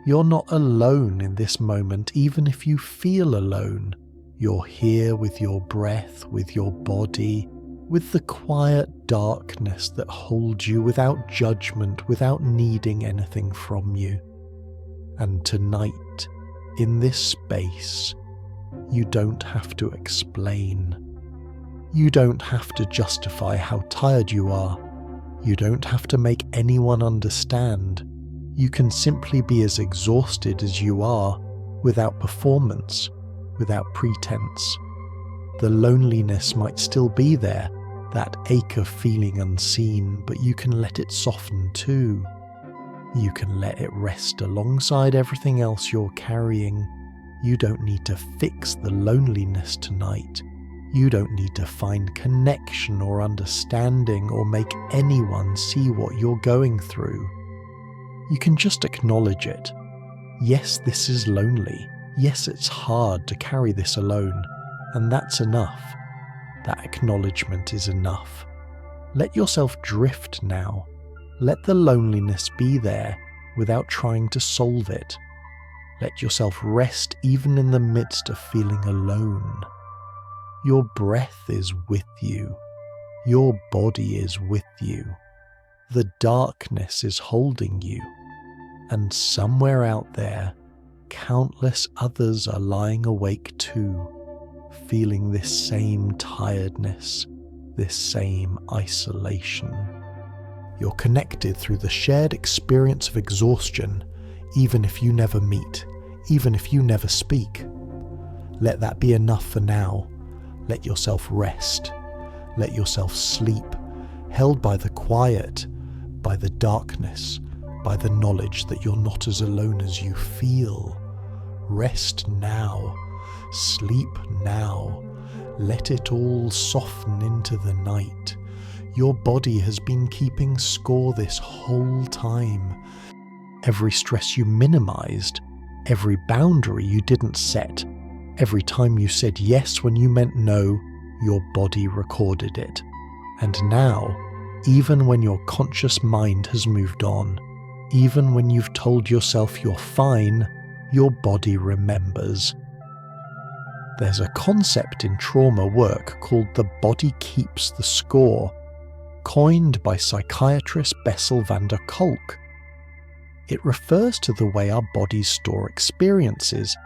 You're not alone in this moment, even if you feel alone. You're here with your breath, with your body, with the quiet darkness that holds you without judgment, without needing anything from you. And tonight, in this space, you don't have to explain. You don't have to justify how tired you are. You don't have to make anyone understand. You can simply be as exhausted as you are, without performance, without pretense. The loneliness might still be there, that ache of feeling unseen, but you can let it soften too. You can let it rest alongside everything else you're carrying. You don't need to fix the loneliness tonight. You don't need to find connection or understanding or make anyone see what you're going through. You can just acknowledge it. Yes, this is lonely. Yes, it's hard to carry this alone, and that's enough. That acknowledgement is enough. Let yourself drift now. Let the loneliness be there without trying to solve it. Let yourself rest even in the midst of feeling alone. Your breath is with you. Your body is with you. The darkness is holding you. And somewhere out there, countless others are lying awake too, feeling this same tiredness, this same isolation. You're connected through the shared experience of exhaustion, even if you never meet, even if you never speak. Let that be enough for now. Let yourself rest. Let yourself sleep, held by the quiet, by the darkness, by the knowledge that you're not as alone as you feel. Rest now. Sleep now. Let it all soften into the night. Your body has been keeping score this whole time. Every stress you minimized, every boundary you didn't set, every time you said yes when you meant no, your body recorded it. And now, even when your conscious mind has moved on, even when you've told yourself you're fine, your body remembers. There's a concept in trauma work called the body keeps the score, coined by psychiatrist Bessel van der Kolk. It refers to the way our bodies store experiences,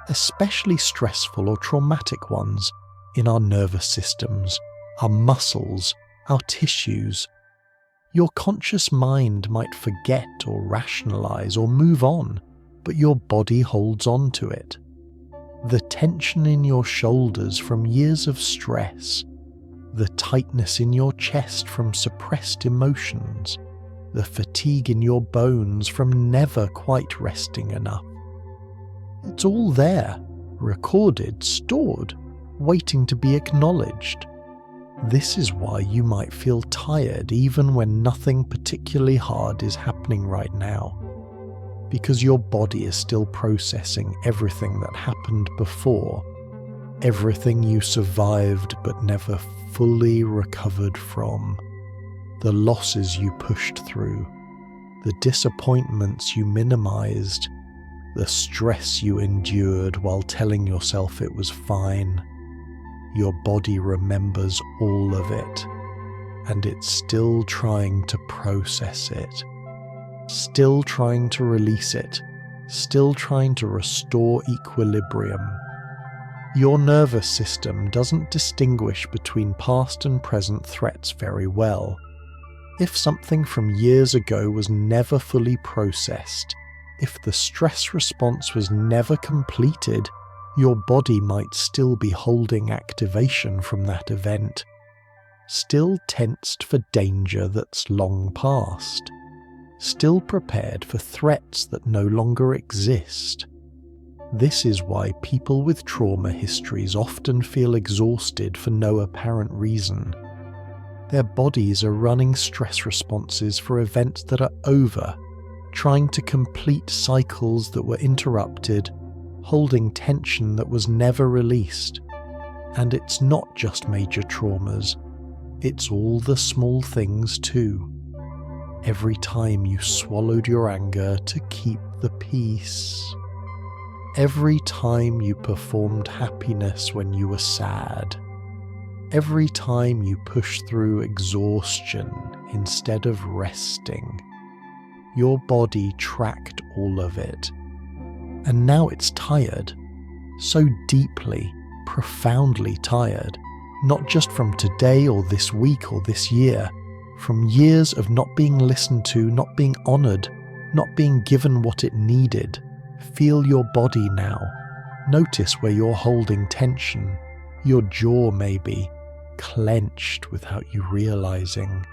especially stressful or traumatic ones, in our nervous systems, our muscles, our tissues. Your conscious mind might forget or rationalize or move on, but your body holds on to it. The tension in your shoulders from years of stress, the tightness in your chest from suppressed emotions, the fatigue in your bones from never quite resting enough. It's all there, recorded, stored, waiting to be acknowledged. This is why you might feel tired even when nothing particularly hard is happening right now. because your body is still processing everything that happened before, everything you survived but never fully recovered from, the losses you pushed through, the disappointments you minimized, the stress you endured while telling yourself it was fine. Your body remembers all of it, and it's still trying to process it, still trying to release it, still trying to restore equilibrium. Your nervous system doesn't distinguish between past and present threats very well. If something from years ago was never fully processed, if the stress response was never completed, your body might still be holding activation from that event, still tensed for danger that's long past, still prepared for threats that no longer exist. This is why people with trauma histories often feel exhausted for no apparent reason. Their bodies are running stress responses for events that are over, trying to complete cycles that were interrupted, holding tension that was never released. And it's not just major traumas, it's all the small things too. Every time you swallowed your anger to keep the peace. Every time you performed happiness when you were sad. Every time you pushed through exhaustion instead of resting. Your body tracked all of it. And now it's tired. So deeply, profoundly tired. Not just from today or this week or this year. From years of not being listened to, not being honoured, not being given what it needed. Feel your body now. Notice where you're holding tension. Your jaw maybe, clenched without you realizing.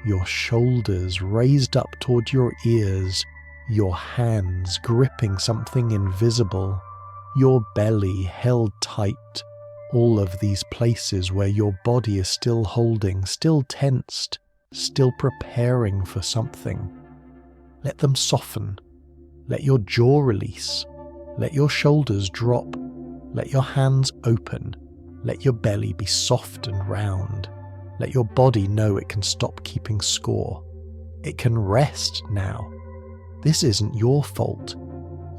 Your shoulders raised up toward your ears. Your hands gripping something invisible. Your belly held tight. All of these places where your body is still holding, still tensed, still preparing for something. Let them soften. Let your jaw release. Let your shoulders drop. Let your hands open. Let your belly be soft and round. Let your body know it can stop keeping score. It can rest now. This isn't your fault.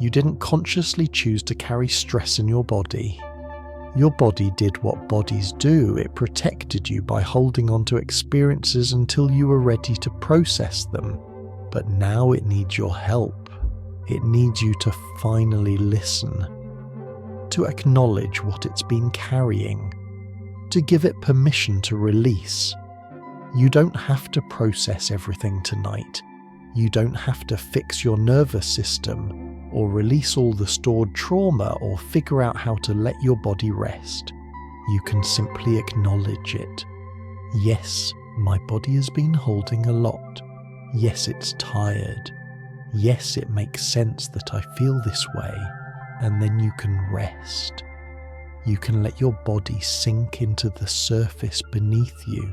You didn't consciously choose to carry stress in your body. Your body did what bodies do. It protected you by holding on to experiences until you were ready to process them. But now it needs your help. It needs you to finally listen, to acknowledge what it's been carrying, to give it permission to release. You don't have to process everything tonight. You don't have to fix your nervous system or release all the stored trauma or figure out how to let your body rest. You can simply acknowledge it. Yes, my body has been holding a lot. Yes, it's tired. Yes, it makes sense that I feel this way. And then you can rest. You can let your body sink into the surface beneath you.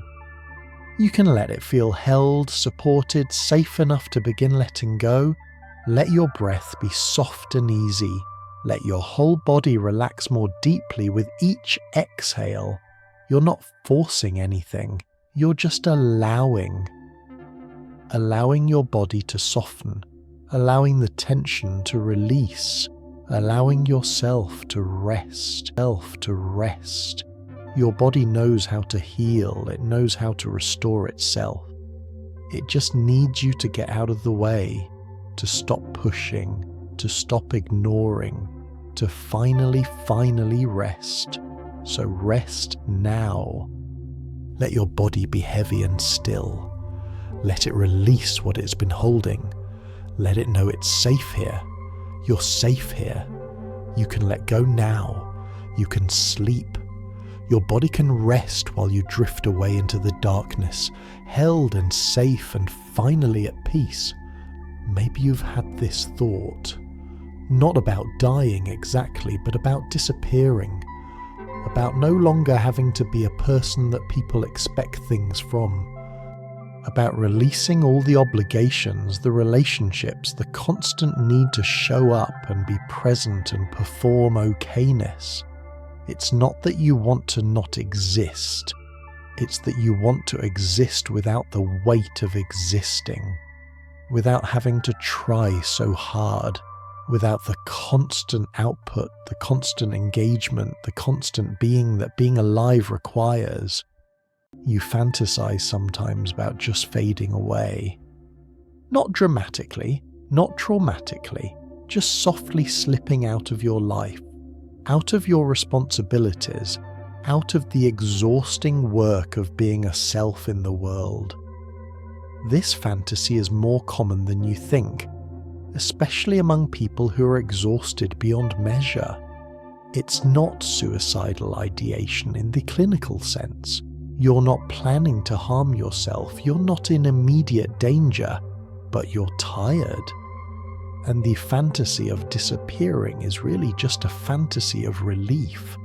You can let it feel held, supported, safe enough to begin letting go. Let your breath be soft and easy. Let your whole body relax more deeply with each exhale. You're not forcing anything. You're just allowing. Allowing your body to soften. Allowing the tension to release. Allowing yourself to rest. Your body knows how to heal. It knows how to restore itself. It just needs you to get out of the way, to stop pushing, to stop ignoring, to finally rest. So rest now. Let your body be heavy and still. Let it release what it's been holding. Let it know it's safe here. You're safe here. You can let go now. You can sleep. Your body can rest while you drift away into the darkness, held and safe and finally at peace. Maybe you've had this thought, not about dying exactly, but about disappearing, about no longer having to be a person that people expect things from. about releasing all the obligations, the relationships, the constant need to show up and be present and perform okay-ness. It's not that you want to not exist, it's that you want to exist without the weight of existing, without having to try so hard, without the constant output, the constant engagement, the constant being that being alive requires. You fantasize sometimes about just fading away. Not dramatically, not traumatically, just softly slipping out of your life, out of your responsibilities, out of the exhausting work of being a self in the world. This fantasy is more common than you think, especially among people who are exhausted beyond measure. It's not suicidal ideation in the clinical sense. You're not planning to harm yourself, you're not in immediate danger, but you're tired. And the fantasy of disappearing is really just a fantasy of relief,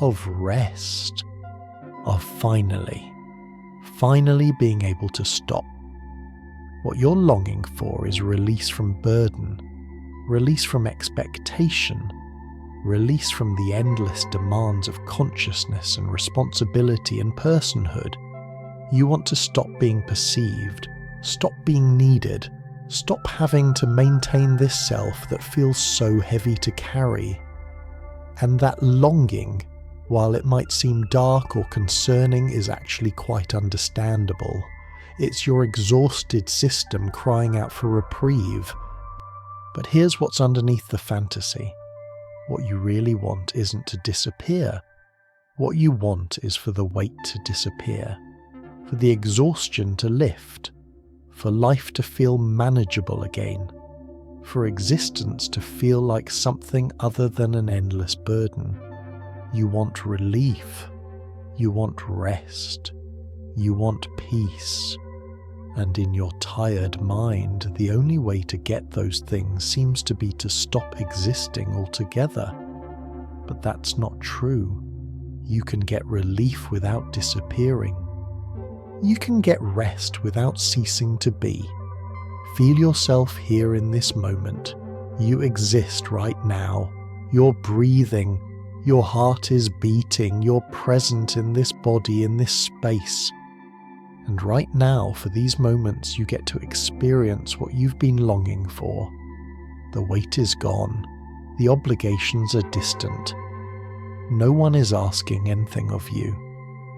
of rest, of finally being able to stop. What you're longing for is release from burden, release from expectation, release from the endless demands of consciousness and responsibility and personhood. You want to stop being perceived, stop being needed, stop having to maintain this self that feels so heavy to carry. And that longing, while it might seem dark or concerning, is actually quite understandable. It's your exhausted system crying out for reprieve. But here's what's underneath the fantasy. What you really want isn't to disappear. What you want is for the weight to disappear, for the exhaustion to lift, for life to feel manageable again, for existence to feel like something other than an endless burden. You want relief. You want rest. You want peace. And in your tired mind, the only way to get those things seems to be to stop existing altogether. But that's not true. You can get relief without disappearing. You can get rest without ceasing to be. Feel yourself here in this moment. You exist right now. You're breathing. Your heart is beating. You're present in this body, in this space. And right now, for these moments, you get to experience what you've been longing for. The weight is gone. The obligations are distant. No one is asking anything of you.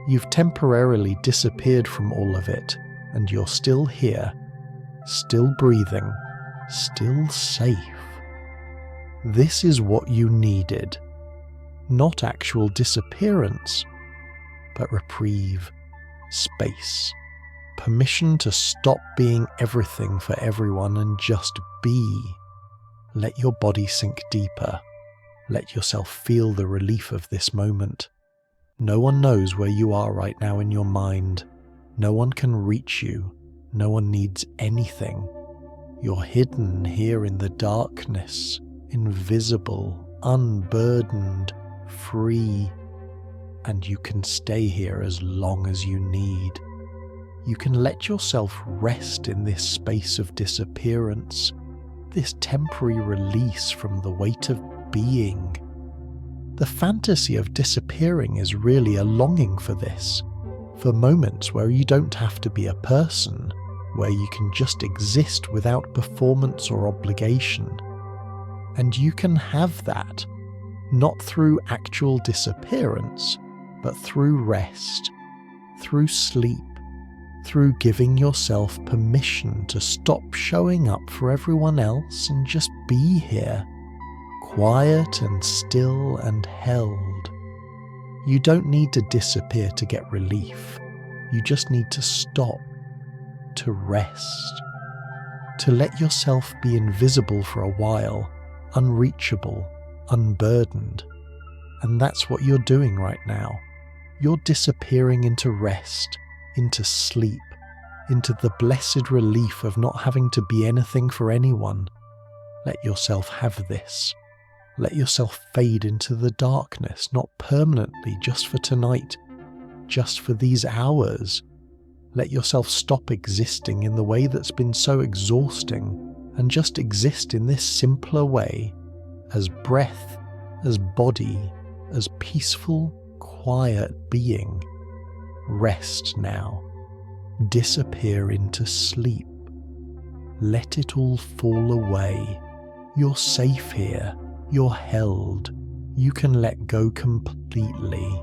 You've temporarily disappeared from all of it, and you're still here, still breathing, still safe. This is what you needed. Not actual disappearance, but reprieve, space. Permission to stop being everything for everyone and just be. Let your body sink deeper. Let yourself feel the relief of this moment. No one knows where you are right now in your mind. No one can reach you. No one needs anything. You're hidden here in the darkness, invisible, unburdened, free, and you can stay here as long as you need. You can let yourself rest in this space of disappearance, this temporary release from the weight of being. The fantasy of disappearing is really a longing for this, for moments where you don't have to be a person, where you can just exist without performance or obligation. And you can have that, not through actual disappearance, but through rest, through sleep, through giving yourself permission to stop showing up for everyone else and just be here, quiet and still and held. You don't need to disappear to get relief. You just need to stop, to rest, to let yourself be invisible for a while, unreachable, unburdened. And that's what you're doing right now. You're disappearing into rest, into sleep, into the blessed relief of not having to be anything for anyone. Let yourself have this. Let yourself fade into the darkness, not permanently, just for tonight, just for these hours. Let yourself stop existing in the way that's been so exhausting and just exist in this simpler way, as breath, as body, as peaceful, quiet being. Rest now. Disappear into sleep. Let it all fall away. You're safe here. You're held. You can let go completely.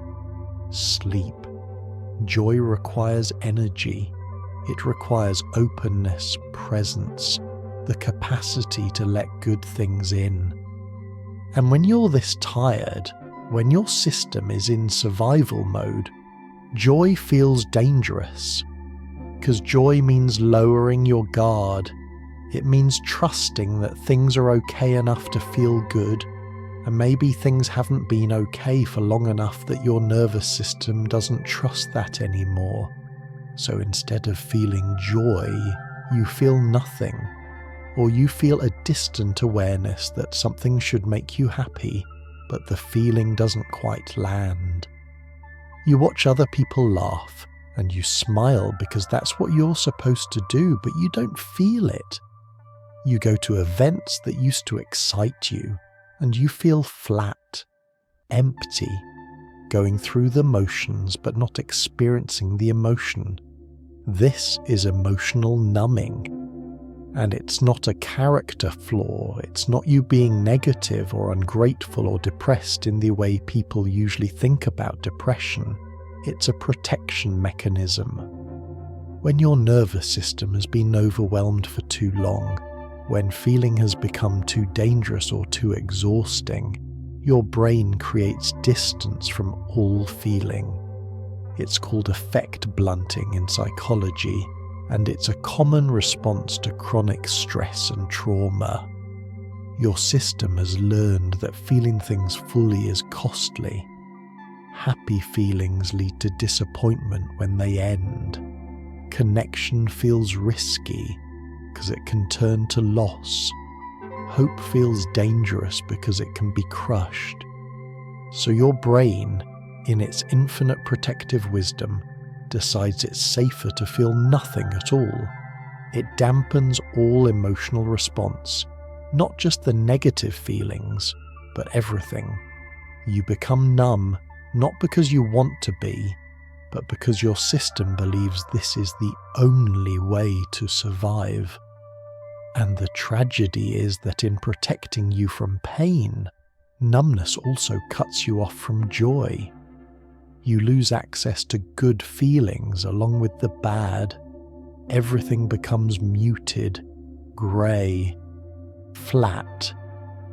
Sleep. Joy requires energy. It requires openness, presence, the capacity to let good things in. And when you're this tired, when your system is in survival mode, joy feels dangerous. Because joy means lowering your guard. It means trusting that things are okay enough to feel good, and maybe things haven't been okay for long enough that your nervous system doesn't trust that anymore. So instead of feeling joy, you feel nothing, or you feel a distant awareness that something should make you happy, but the feeling doesn't quite land. You watch other people laugh, and you smile because that's what you're supposed to do, but you don't feel it. You go to events that used to excite you, and you feel flat, empty, going through the motions but not experiencing the emotion. This is emotional numbing. And it's not a character flaw, it's not you being negative or ungrateful or depressed in the way people usually think about depression. It's a protection mechanism. When your nervous system has been overwhelmed for too long, when feeling has become too dangerous or too exhausting, your brain creates distance from all feeling. It's called affect blunting in psychology, and it's a common response to chronic stress and trauma. Your system has learned that feeling things fully is costly. Happy feelings lead to disappointment when they end. Connection feels risky because it can turn to loss. Hope feels dangerous because it can be crushed. So your brain, in its infinite protective wisdom, decides it's safer to feel nothing at all. It dampens all emotional response, not just the negative feelings, but everything. You become numb, not because you want to be, but because your system believes this is the only way to survive. And the tragedy is that in protecting you from pain, numbness also cuts you off from joy. You lose access to good feelings along with the bad. Everything becomes muted, grey, flat,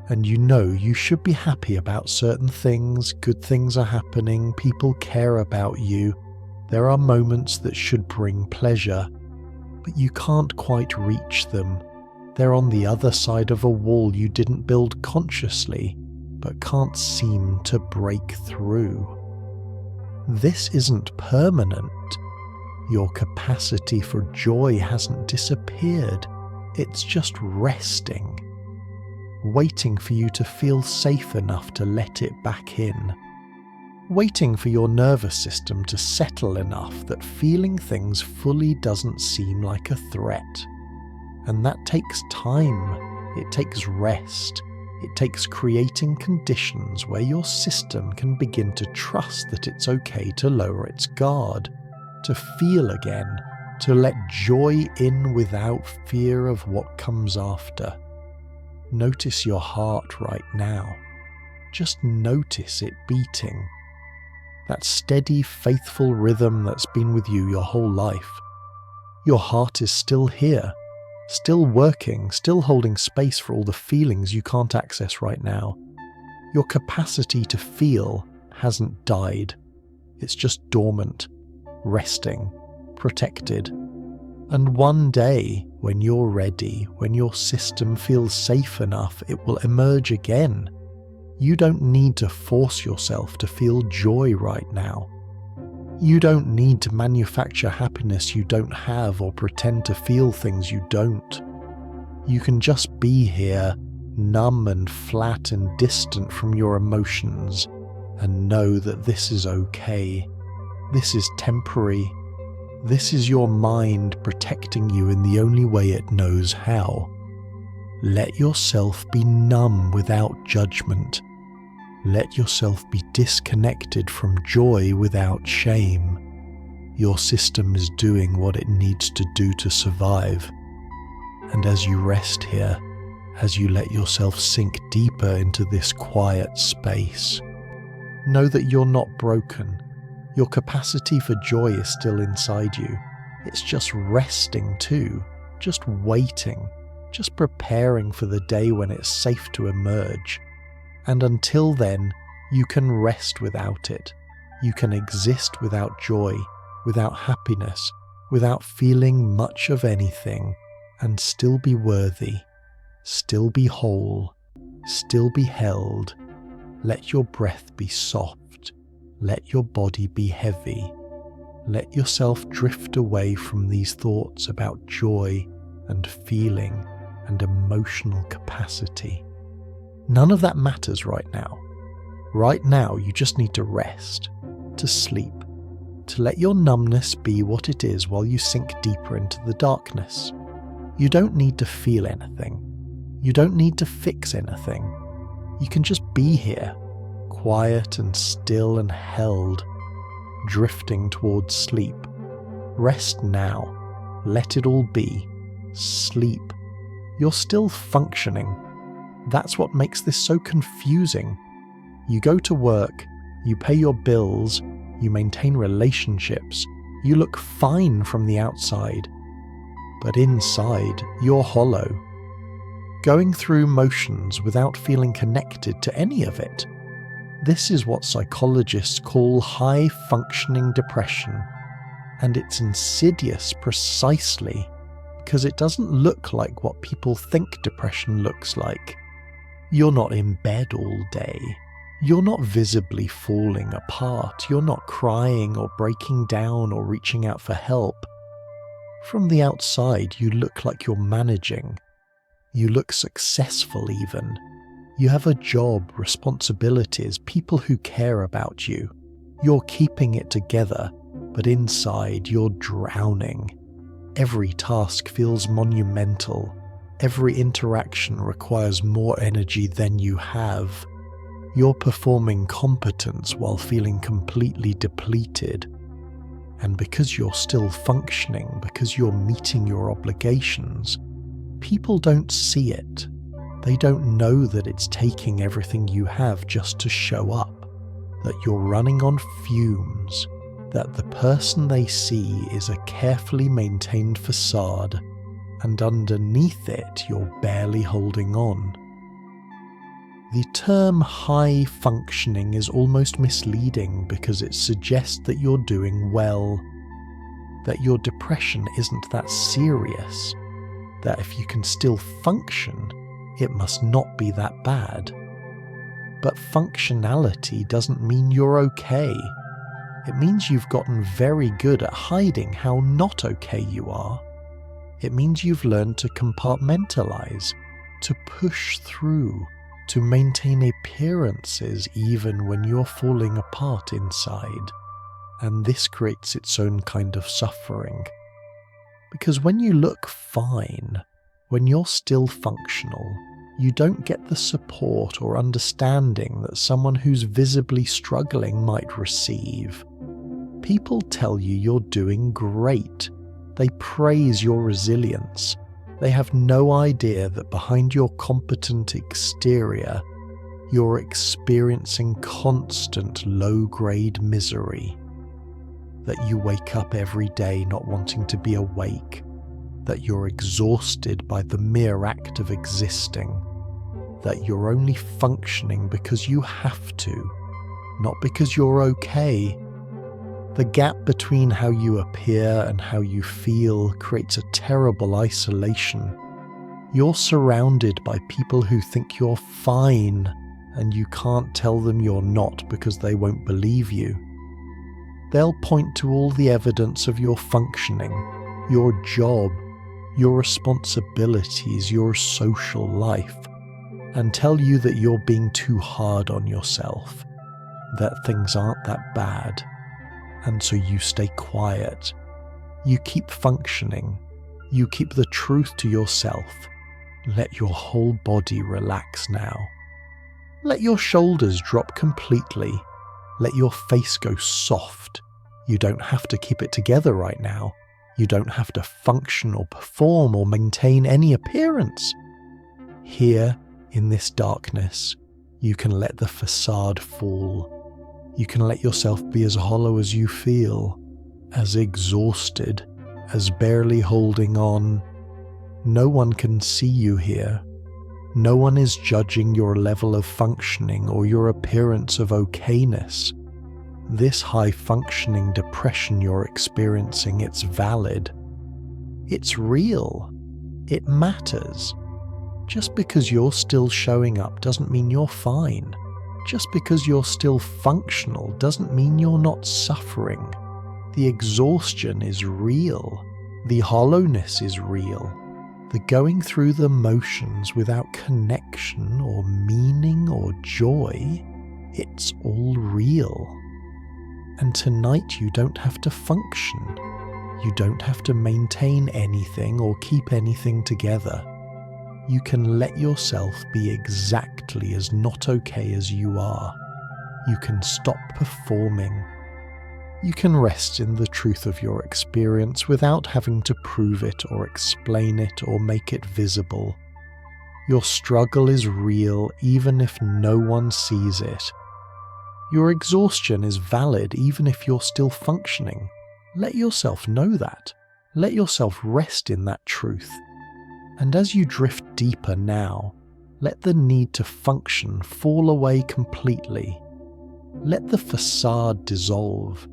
and you know you should be happy about certain things, good things are happening, people care about you, there are moments that should bring pleasure, but you can't quite reach them. They're on the other side of a wall you didn't build consciously, but can't seem to break through. This isn't permanent. Your capacity for joy hasn't disappeared. It's just resting, waiting for you to feel safe enough to let it back in, waiting for your nervous system to settle enough that feeling things fully doesn't seem like a threat. And that takes time, it takes rest, it takes creating conditions where your system can begin to trust that it's okay to lower its guard, to feel again, to let joy in without fear of what comes after. Notice your heart right now. Just notice it beating. That steady, faithful rhythm that's been with you your whole life. Your heart is still here, still working, still holding space for all the feelings you can't access right now. Your capacity to feel hasn't died. It's just dormant, resting, protected. And one day, when you're ready, when your system feels safe enough, it will emerge again. You don't need to force yourself to feel joy right now. You don't need to manufacture happiness you don't have or pretend to feel things you don't. You can just be here, numb and flat and distant from your emotions, and know that this is okay. This is temporary. This is your mind protecting you in the only way it knows how. Let yourself be numb without judgment. Let yourself be disconnected from joy without shame. Your system is doing what it needs to do to survive. And as you rest here, as you let yourself sink deeper into this quiet space, know that you're not broken. Your capacity for joy is still inside you. It's just resting too, just waiting, just preparing for the day when it's safe to emerge. And until then, you can rest without it. You can exist without joy, without happiness, without feeling much of anything, and still be worthy, still be whole, still be held. Let your breath be soft. Let your body be heavy. Let yourself drift away from these thoughts about joy and feeling and emotional capacity. None of that matters right now. Right now, you just need to rest, to sleep, to let your numbness be what it is while you sink deeper into the darkness. You don't need to feel anything. You don't need to fix anything. You can just be here, quiet and still and held, drifting towards sleep. Rest now. Let it all be. Sleep. You're still functioning. That's what makes this so confusing. You go to work, you pay your bills, you maintain relationships, you look fine from the outside. But inside, you're hollow. Going through motions without feeling connected to any of it. This is what psychologists call high-functioning depression. And it's insidious precisely because it doesn't look like what people think depression looks like. You're not in bed all day. You're not visibly falling apart. You're not crying or breaking down or reaching out for help. From the outside, you look like you're managing. You look successful even. You have a job, responsibilities, people who care about you. You're keeping it together, but inside you're drowning. Every task feels monumental. Every interaction requires more energy than you have. You're performing competence while feeling completely depleted. And because you're still functioning, because you're meeting your obligations, people don't see it. They don't know that it's taking everything you have just to show up, that you're running on fumes, that the person they see is a carefully maintained facade, and underneath it you're barely holding on. The term high functioning is almost misleading because it suggests that you're doing well, that your depression isn't that serious, that if you can still function, it must not be that bad. But functionality doesn't mean you're okay. It means you've gotten very good at hiding how not okay you are. It means you've learned to compartmentalize, to push through, to maintain appearances even when you're falling apart inside. And this creates its own kind of suffering. Because when you look fine, when you're still functional, you don't get the support or understanding that someone who's visibly struggling might receive. People tell you you're doing great. They praise your resilience. They have no idea that behind your competent exterior, you're experiencing constant low-grade misery. That you wake up every day not wanting to be awake, that you're exhausted by the mere act of existing, that you're only functioning because you have to, not because you're okay. The gap between how you appear and how you feel creates a terrible isolation. You're surrounded by people who think you're fine, and you can't tell them you're not because they won't believe you. They'll point to all the evidence of your functioning, your job, your responsibilities, your social life, and tell you that you're being too hard on yourself, that things aren't that bad. And so you stay quiet. You keep functioning. You keep the truth to yourself. Let your whole body relax now. Let your shoulders drop completely. Let your face go soft. You don't have to keep it together right now. You don't have to function or perform or maintain any appearance. Here, in this darkness, you can let the facade fall. You can let yourself be as hollow as you feel, as exhausted, as barely holding on. No one can see you here. No one is judging your level of functioning or your appearance of okay-ness. This high-functioning depression you're experiencing, it's valid. It's real. It matters. Just because you're still showing up doesn't mean you're fine. Just because you're still functional doesn't mean you're not suffering. The exhaustion is real. The hollowness is real. The going through the motions without connection or meaning or joy, it's all real. And tonight you don't have to function. You don't have to maintain anything or keep anything together. You can let yourself be exactly as not okay as you are. You can stop performing. You can rest in the truth of your experience without having to prove it or explain it or make it visible. Your struggle is real even if no one sees it. Your exhaustion is valid even if you're still functioning. Let yourself know that. Let yourself rest in that truth. And as you drift deeper now, let the need to function fall away completely. Let the facade dissolve.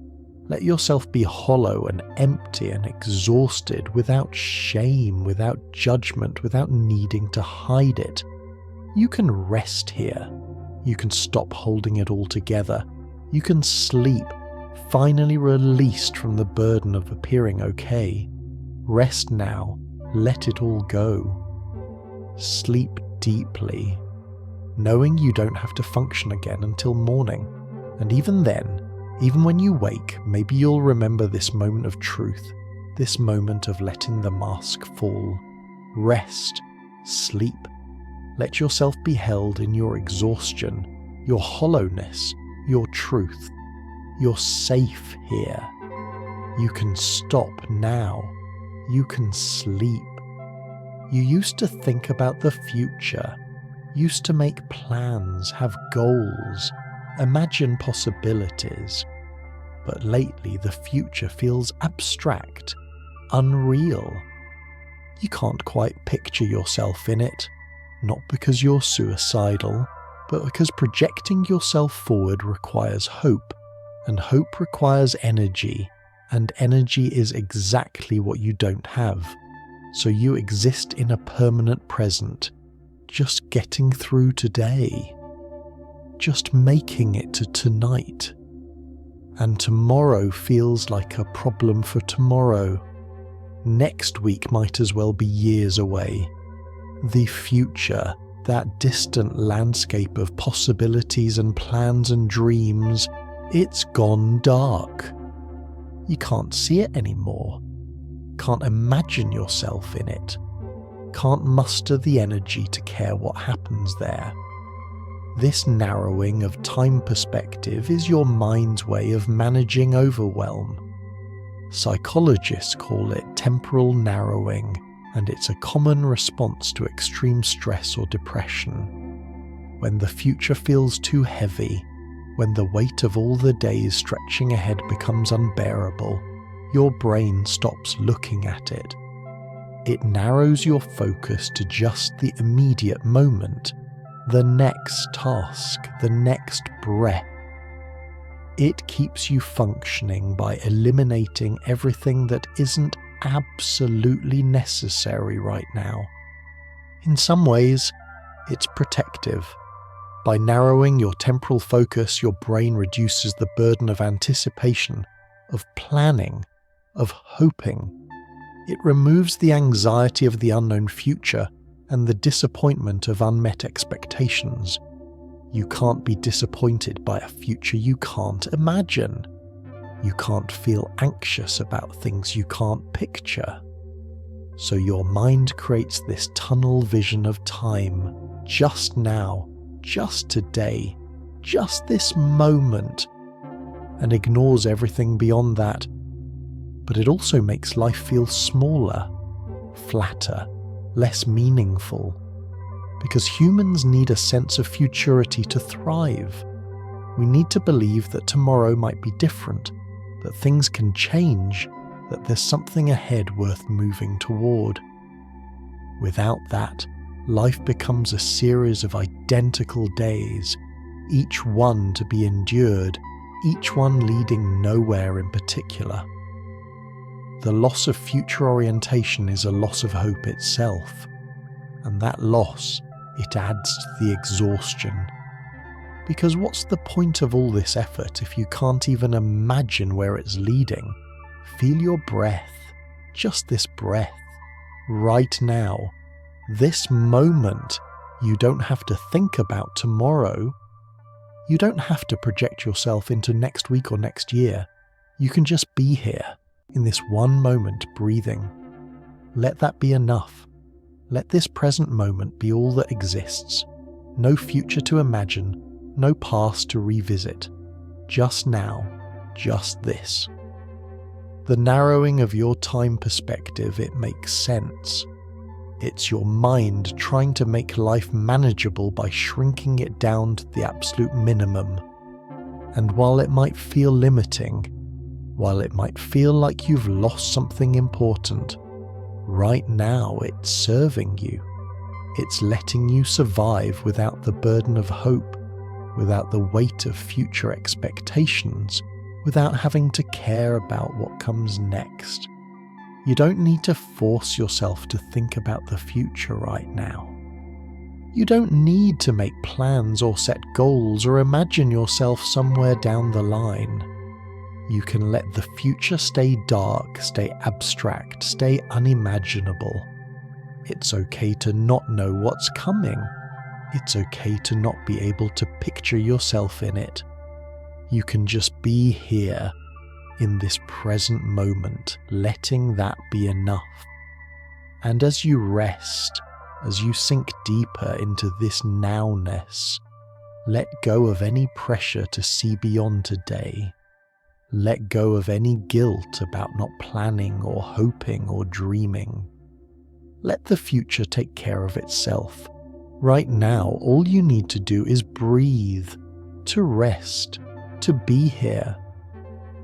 Let yourself be hollow and empty and exhausted without shame, without judgment, without needing to hide it. You can rest here. You can stop holding it all together. You can sleep, finally released from the burden of appearing okay. Rest now. Let it all go. Sleep deeply, knowing you don't have to function again until morning. And even then, even when you wake, maybe you'll remember this moment of truth, this moment of letting the mask fall. Rest, sleep. Let yourself be held in your exhaustion, your hollowness, your truth. You're safe here. You can stop now. You can sleep. You used to think about the future, used to make plans, have goals, imagine possibilities. But lately the future feels abstract, unreal. You can't quite picture yourself in it, not because you're suicidal, but because projecting yourself forward requires hope, and hope requires energy. And energy is exactly what you don't have. So you exist in a permanent present, just getting through today, just making it to tonight. And tomorrow feels like a problem for tomorrow. Next week might as well be years away. The future, that distant landscape of possibilities and plans and dreams, it's gone dark. You can't see it anymore, can't imagine yourself in it, can't muster the energy to care what happens there. This narrowing of time perspective is your mind's way of managing overwhelm. Psychologists call it temporal narrowing, and it's a common response to extreme stress or depression. When the future feels too heavy, when the weight of all the days stretching ahead becomes unbearable, your brain stops looking at it. It narrows your focus to just the immediate moment, the next task, the next breath. It keeps you functioning by eliminating everything that isn't absolutely necessary right now. In some ways, it's protective. By narrowing your temporal focus, your brain reduces the burden of anticipation, of planning, of hoping. It removes the anxiety of the unknown future and the disappointment of unmet expectations. You can't be disappointed by a future you can't imagine. You can't feel anxious about things you can't picture. So your mind creates this tunnel vision of time, just now, just today, just this moment, and ignores everything beyond that. But it also makes life feel smaller, flatter, less meaningful, because humans need a sense of futurity to thrive. We need to believe that tomorrow might be different, that things can change, that there's something ahead worth moving toward. Without that, life becomes a series of identical days, each one to be endured, each one leading nowhere in particular. The loss of future orientation is a loss of hope itself, and that loss, it adds to the exhaustion. Because what's the point of all this effort if you can't even imagine where it's leading? Feel your breath, just this breath, right now, this moment. You don't have to think about tomorrow. You don't have to project yourself into next week or next year. You can just be here, in this one moment, breathing. Let that be enough. Let this present moment be all that exists. No future to imagine, no past to revisit. Just now, just this. The narrowing of your time perspective, it makes sense. It's your mind trying to make life manageable by shrinking it down to the absolute minimum. And while it might feel limiting, while it might feel like you've lost something important, right now it's serving you. It's letting you survive without the burden of hope, without the weight of future expectations, without having to care about what comes next. You don't need to force yourself to think about the future right now. You don't need to make plans or set goals or imagine yourself somewhere down the line. You can let the future stay dark, stay abstract, stay unimaginable. It's okay to not know what's coming. It's okay to not be able to picture yourself in it. You can just be here, in this present moment, letting that be enough. And as you rest, as you sink deeper into this nowness, let go of any pressure to see beyond today. Let go of any guilt about not planning or hoping or dreaming. Let the future take care of itself. Right now, all you need to do is breathe, to rest, to be here.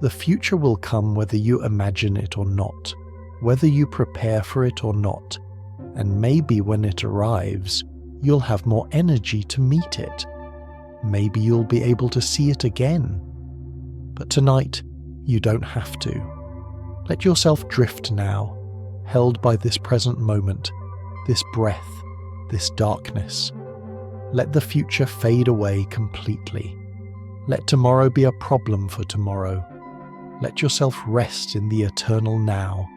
The future will come whether you imagine it or not, whether you prepare for it or not, and maybe when it arrives, you'll have more energy to meet it. Maybe you'll be able to see it again. But tonight, you don't have to. Let yourself drift now, held by this present moment, this breath, this darkness. Let the future fade away completely. Let tomorrow be a problem for tomorrow. Let yourself rest in the eternal now,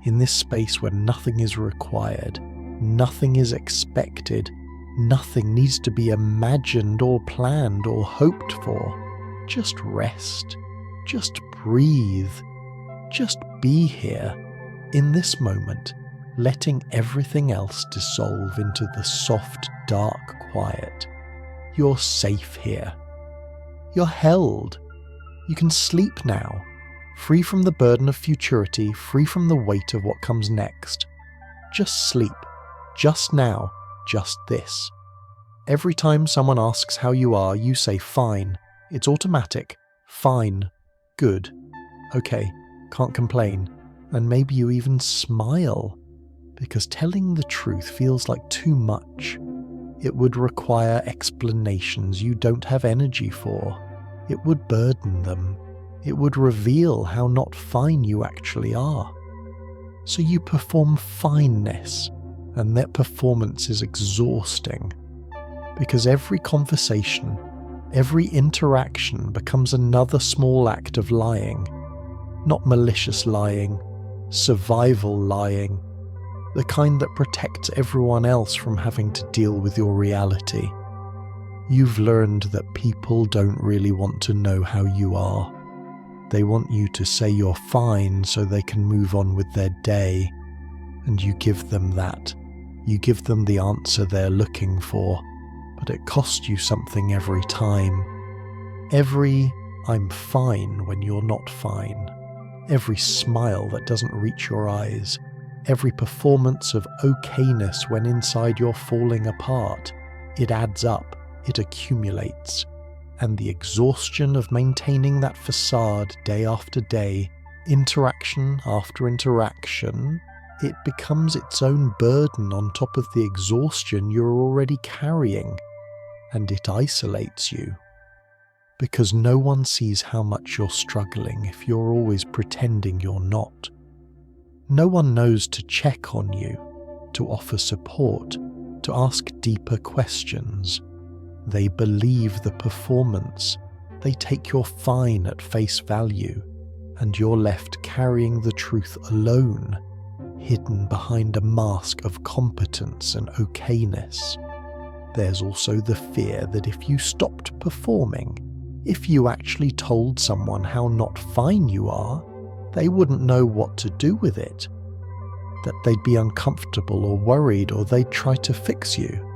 in this space where nothing is required, nothing is expected, nothing needs to be imagined or planned or hoped for. Just rest, just breathe, just be here, in this moment, letting everything else dissolve into the soft, dark quiet. You're safe here. You're held. You can sleep now, free from the burden of futurity, free from the weight of what comes next. Just sleep, just now, just this. Every time someone asks how you are, you say fine. It's automatic. Fine. Good. Okay. Can't complain. And maybe you even smile, because telling the truth feels like too much. It would require explanations you don't have energy for. It would burden them. It would reveal how not fine you actually are. So you perform fineness, and that performance is exhausting. Because every conversation, every interaction becomes another small act of lying. Not malicious lying, survival lying. The kind that protects everyone else from having to deal with your reality. You've learned that people don't really want to know how you are. They want you to say you're fine so they can move on with their day, and you give them that. You give them the answer they're looking for, but it costs you something every time. Every "I'm fine" when you're not fine. Every smile that doesn't reach your eyes. Every performance of okay-ness when inside you're falling apart. It adds up, it accumulates. And the exhaustion of maintaining that facade day after day, interaction after interaction, it becomes its own burden on top of the exhaustion you're already carrying. And it isolates you. Because no one sees how much you're struggling if you're always pretending you're not. No one knows to check on you, to offer support, to ask deeper questions. They believe the performance. They take your fine at face value, and you're left carrying the truth alone, hidden behind a mask of competence and okay-ness. There's also the fear that if you stopped performing, if you actually told someone how not fine you are, they wouldn't know what to do with it. That they'd be uncomfortable or worried, or they'd try to fix you.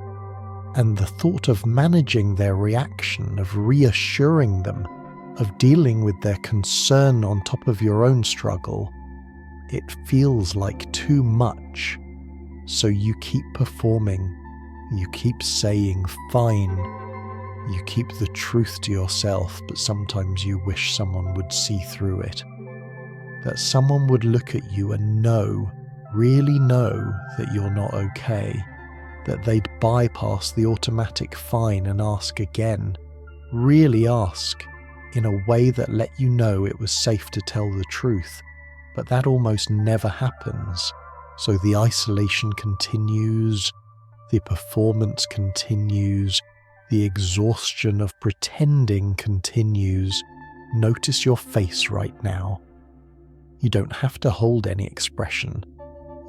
And the thought of managing their reaction, of reassuring them, of dealing with their concern on top of your own struggle, it feels like too much. So you keep performing, you keep saying fine, you keep the truth to yourself, but sometimes you wish someone would see through it. That someone would look at you and know, really know, that you're not okay. That they'd bypass the automatic fine and ask again, really ask, in a way that let you know it was safe to tell the truth, but that almost never happens. So the isolation continues, the performance continues, the exhaustion of pretending continues. Notice your face right now. You don't have to hold any expression.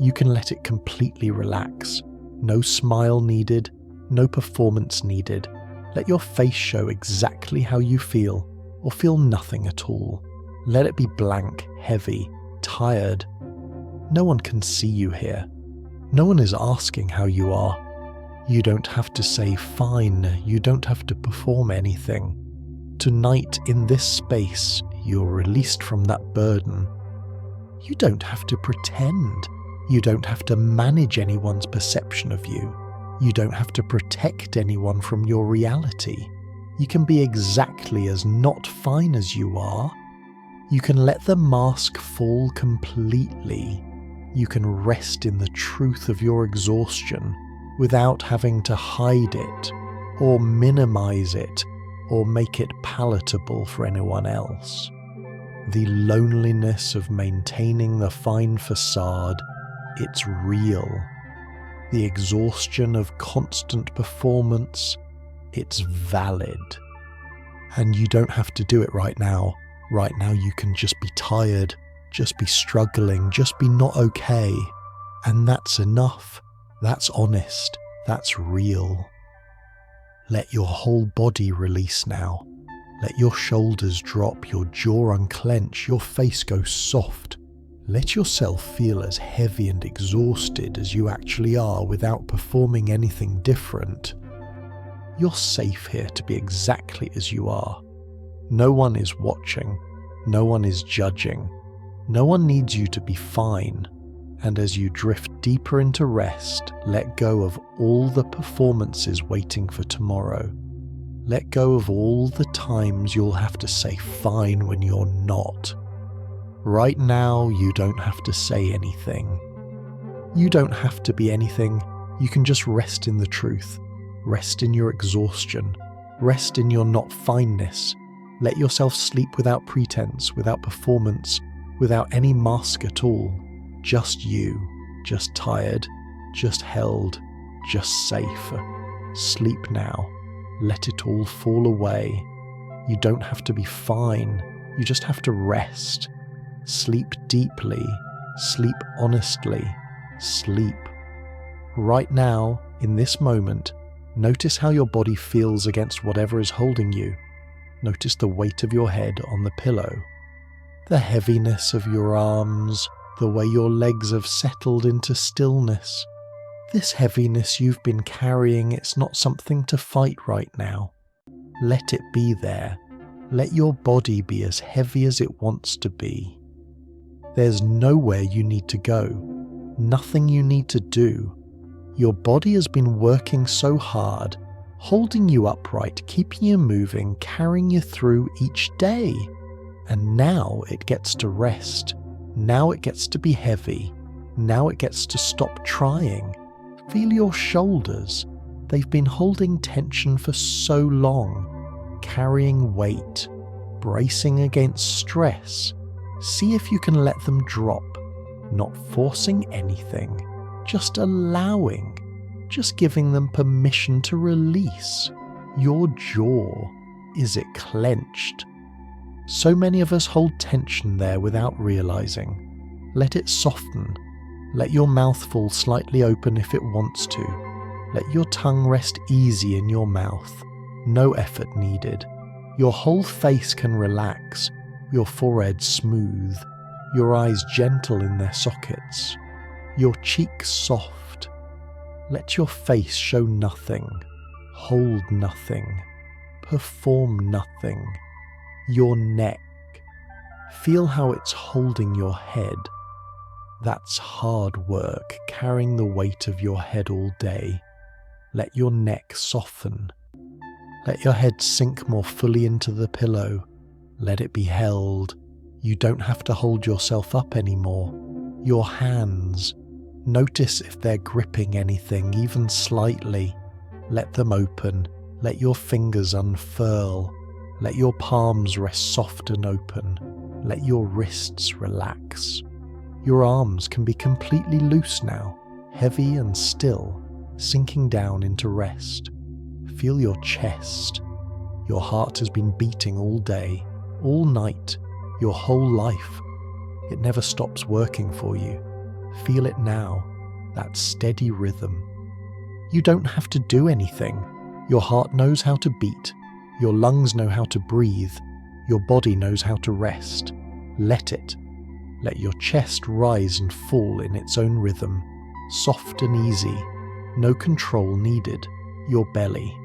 You can let it completely relax. No smile needed, no performance needed. Let your face show exactly how you feel, or feel nothing at all. Let it be blank, heavy, tired. No one can see you here. No one is asking how you are. You don't have to say fine, you don't have to perform anything. Tonight, in this space, you're released from that burden. You don't have to pretend. You don't have to manage anyone's perception of you. You don't have to protect anyone from your reality. You can be exactly as not fine as you are. You can let the mask fall completely. You can rest in the truth of your exhaustion without having to hide it, or minimize it, or make it palatable for anyone else. The loneliness of maintaining the fine facade, it's real. The exhaustion of constant performance, it's valid. And you don't have to do it right now. Right now you can just be tired, just be struggling, just be not okay. And that's enough. That's honest. That's real. Let your whole body release now. Let your shoulders drop, your jaw unclench, your face go soft. Let yourself feel as heavy and exhausted as you actually are without performing anything different. You're safe here to be exactly as you are. No one is watching. No one is judging. No one needs you to be fine. And as you drift deeper into rest, let go of all the performances waiting for tomorrow. Let go of all the times you'll have to say fine when you're not. Right now, you don't have to say anything. You don't have to be anything. You can just rest in the truth. Rest in your exhaustion. Rest in your not fineness. Let yourself sleep without pretense, without performance, without any mask at all. Just you, just tired, just held, just safe. Sleep now. Let it all fall away. You don't have to be fine. You just have to rest. Sleep deeply. Sleep honestly. Sleep. Right now, in this moment, notice how your body feels against whatever is holding you. Notice the weight of your head on the pillow. The heaviness of your arms, the way your legs have settled into stillness. This heaviness you've been carrying, it's not something to fight right now. Let it be there. Let your body be as heavy as it wants to be. There's nowhere you need to go, nothing you need to do. Your body has been working so hard, holding you upright, keeping you moving, carrying you through each day. And now it gets to rest. Now it gets to be heavy. Now it gets to stop trying. Feel your shoulders. They've been holding tension for so long, carrying weight, bracing against stress. See if you can let them drop, not forcing anything, just allowing, just giving them permission to release. Your jaw, is it clenched? So many of us hold tension there without realizing. Let it soften. Let your mouth fall slightly open if it wants to. Let your tongue rest easy in your mouth. No effort needed. Your whole face can relax. Your forehead smooth. Your eyes gentle in their sockets. Your cheeks soft. Let your face show nothing. Hold nothing. Perform nothing. Your neck. Feel how it's holding your head. That's hard work, carrying the weight of your head all day. Let your neck soften. Let your head sink more fully into the pillow. Let it be held. You don't have to hold yourself up anymore. Your hands. Notice if they're gripping anything, even slightly. Let them open. Let your fingers unfurl. Let your palms rest soft and open. Let your wrists relax. Your arms can be completely loose now, heavy and still, sinking down into rest. Feel your chest. Your heart has been beating all day, all night, your whole life. It never stops working for you. Feel it now, that steady rhythm. You don't have to do anything. Your heart knows how to beat. Your lungs know how to breathe. Your body knows how to rest. Let it. Let your chest rise and fall in its own rhythm, soft and easy. No control needed. Your belly.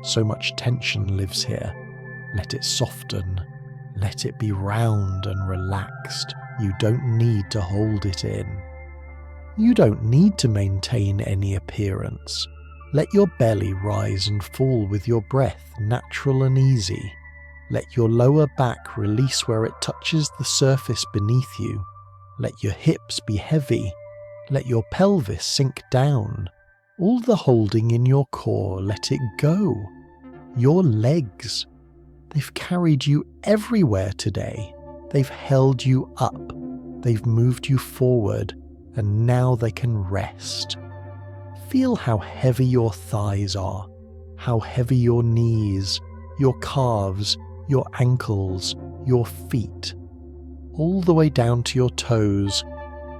So much tension lives here. Let it soften. Let it be round and relaxed. You don't need to hold it in. You don't need to maintain any appearance. Let your belly rise and fall with your breath, natural and easy. Let your lower back release where it touches the surface beneath you. Let your hips be heavy. Let your pelvis sink down. All the holding in your core, let it go. Your legs. They've carried you everywhere today. They've held you up. They've moved you forward, and now they can rest. Feel how heavy your thighs are, how heavy your knees, your calves, your ankles, your feet, all the way down to your toes.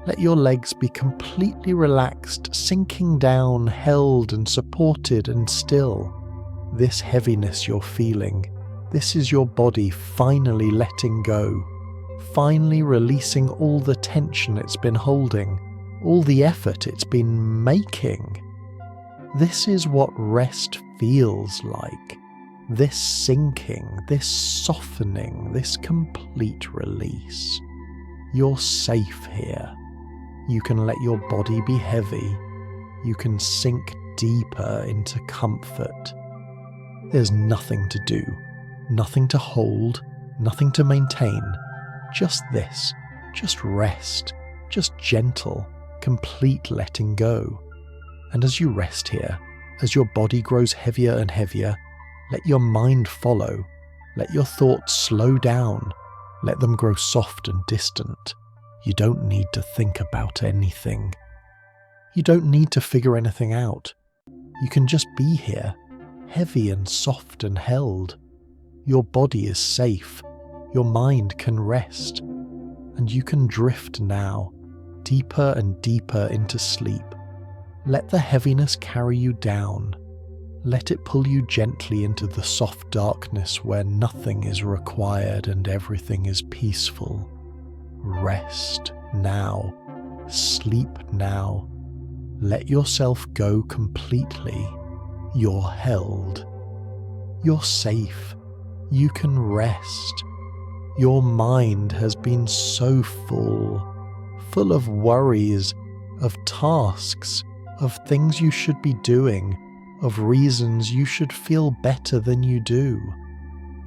Let your legs be completely relaxed, sinking down, held and supported and still. This heaviness you're feeling, this is your body finally letting go, finally releasing all the tension it's been holding, all the effort it's been making. This is what rest feels like. This sinking, this softening, this complete release. You're safe here. You can let your body be heavy. You can sink deeper into comfort. There's nothing to do, nothing to hold, nothing to maintain. Just this, just rest, just gentle, complete letting go. And as you rest here, as your body grows heavier and heavier, let your mind follow. Let your thoughts slow down. Let them grow soft and distant. You don't need to think about anything. You don't need to figure anything out. You can just be here, heavy and soft and held. Your body is safe. Your mind can rest. And you can drift now, deeper and deeper into sleep. Let the heaviness carry you down. Let it pull you gently into the soft darkness where nothing is required and everything is peaceful. Rest now. Sleep now. Let yourself go completely. You're held. You're safe. You can rest. Your mind has been so full of worries, of tasks, of things you should be doing, of reasons you should feel better than you do.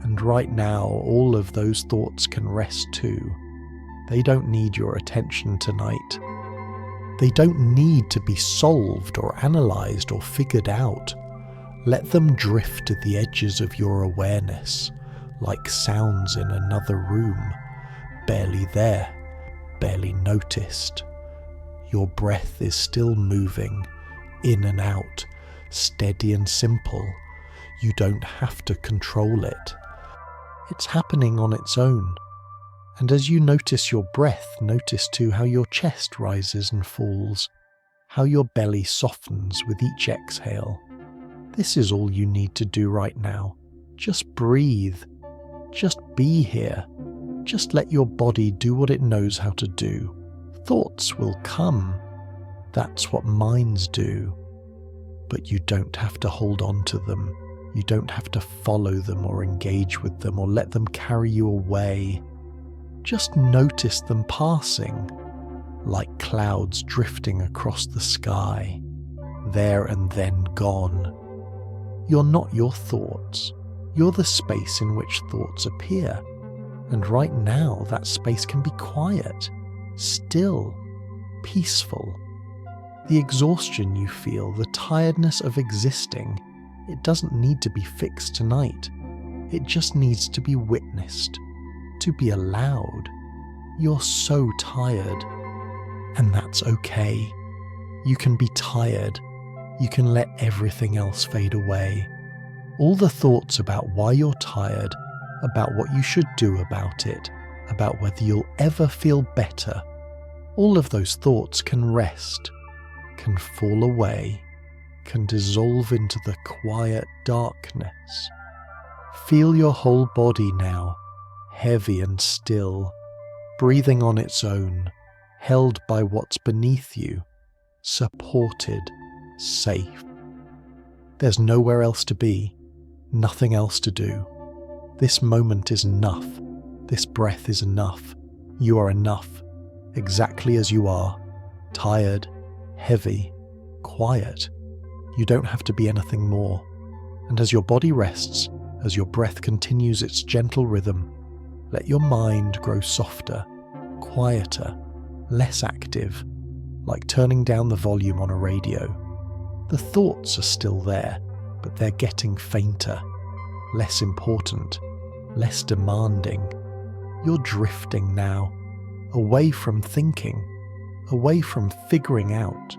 And right now, all of those thoughts can rest too. They don't need your attention tonight. They don't need to be solved or analysed or figured out. Let them drift to the edges of your awareness, like sounds in another room, barely there, barely noticed. Your breath is still moving, in and out, steady and simple. You don't have to control it. It's happening on its own. And as you notice your breath, notice too how your chest rises and falls, how your belly softens with each exhale. This is all you need to do right now. Just breathe. Just be here. Just let your body do what it knows how to do. Thoughts will come. That's what minds do. But you don't have to hold on to them. You don't have to follow them or engage with them or let them carry you away. Just notice them passing, like clouds drifting across the sky, there and then gone. You're not your thoughts. You're the space in which thoughts appear. And right now, that space can be quiet, still, peaceful. The exhaustion you feel, the tiredness of existing, it doesn't need to be fixed tonight. It just needs to be witnessed, to be allowed. You're so tired, and that's okay. You can be tired. You can let everything else fade away. All the thoughts about why you're tired, about what you should do about it, about whether you'll ever feel better, all of those thoughts can rest, can fall away, can dissolve into the quiet darkness. Feel your whole body now, heavy and still, breathing on its own, held by what's beneath you, supported, safe. There's nowhere else to be, nothing else to do. This moment is enough. This breath is enough. You are enough, exactly as you are, tired, heavy, quiet. You don't have to be anything more. And as your body rests, as your breath continues its gentle rhythm, let your mind grow softer, quieter, less active, like turning down the volume on a radio. The thoughts are still there, but they're getting fainter, less important, less demanding. You're drifting now, away from thinking, away from figuring out,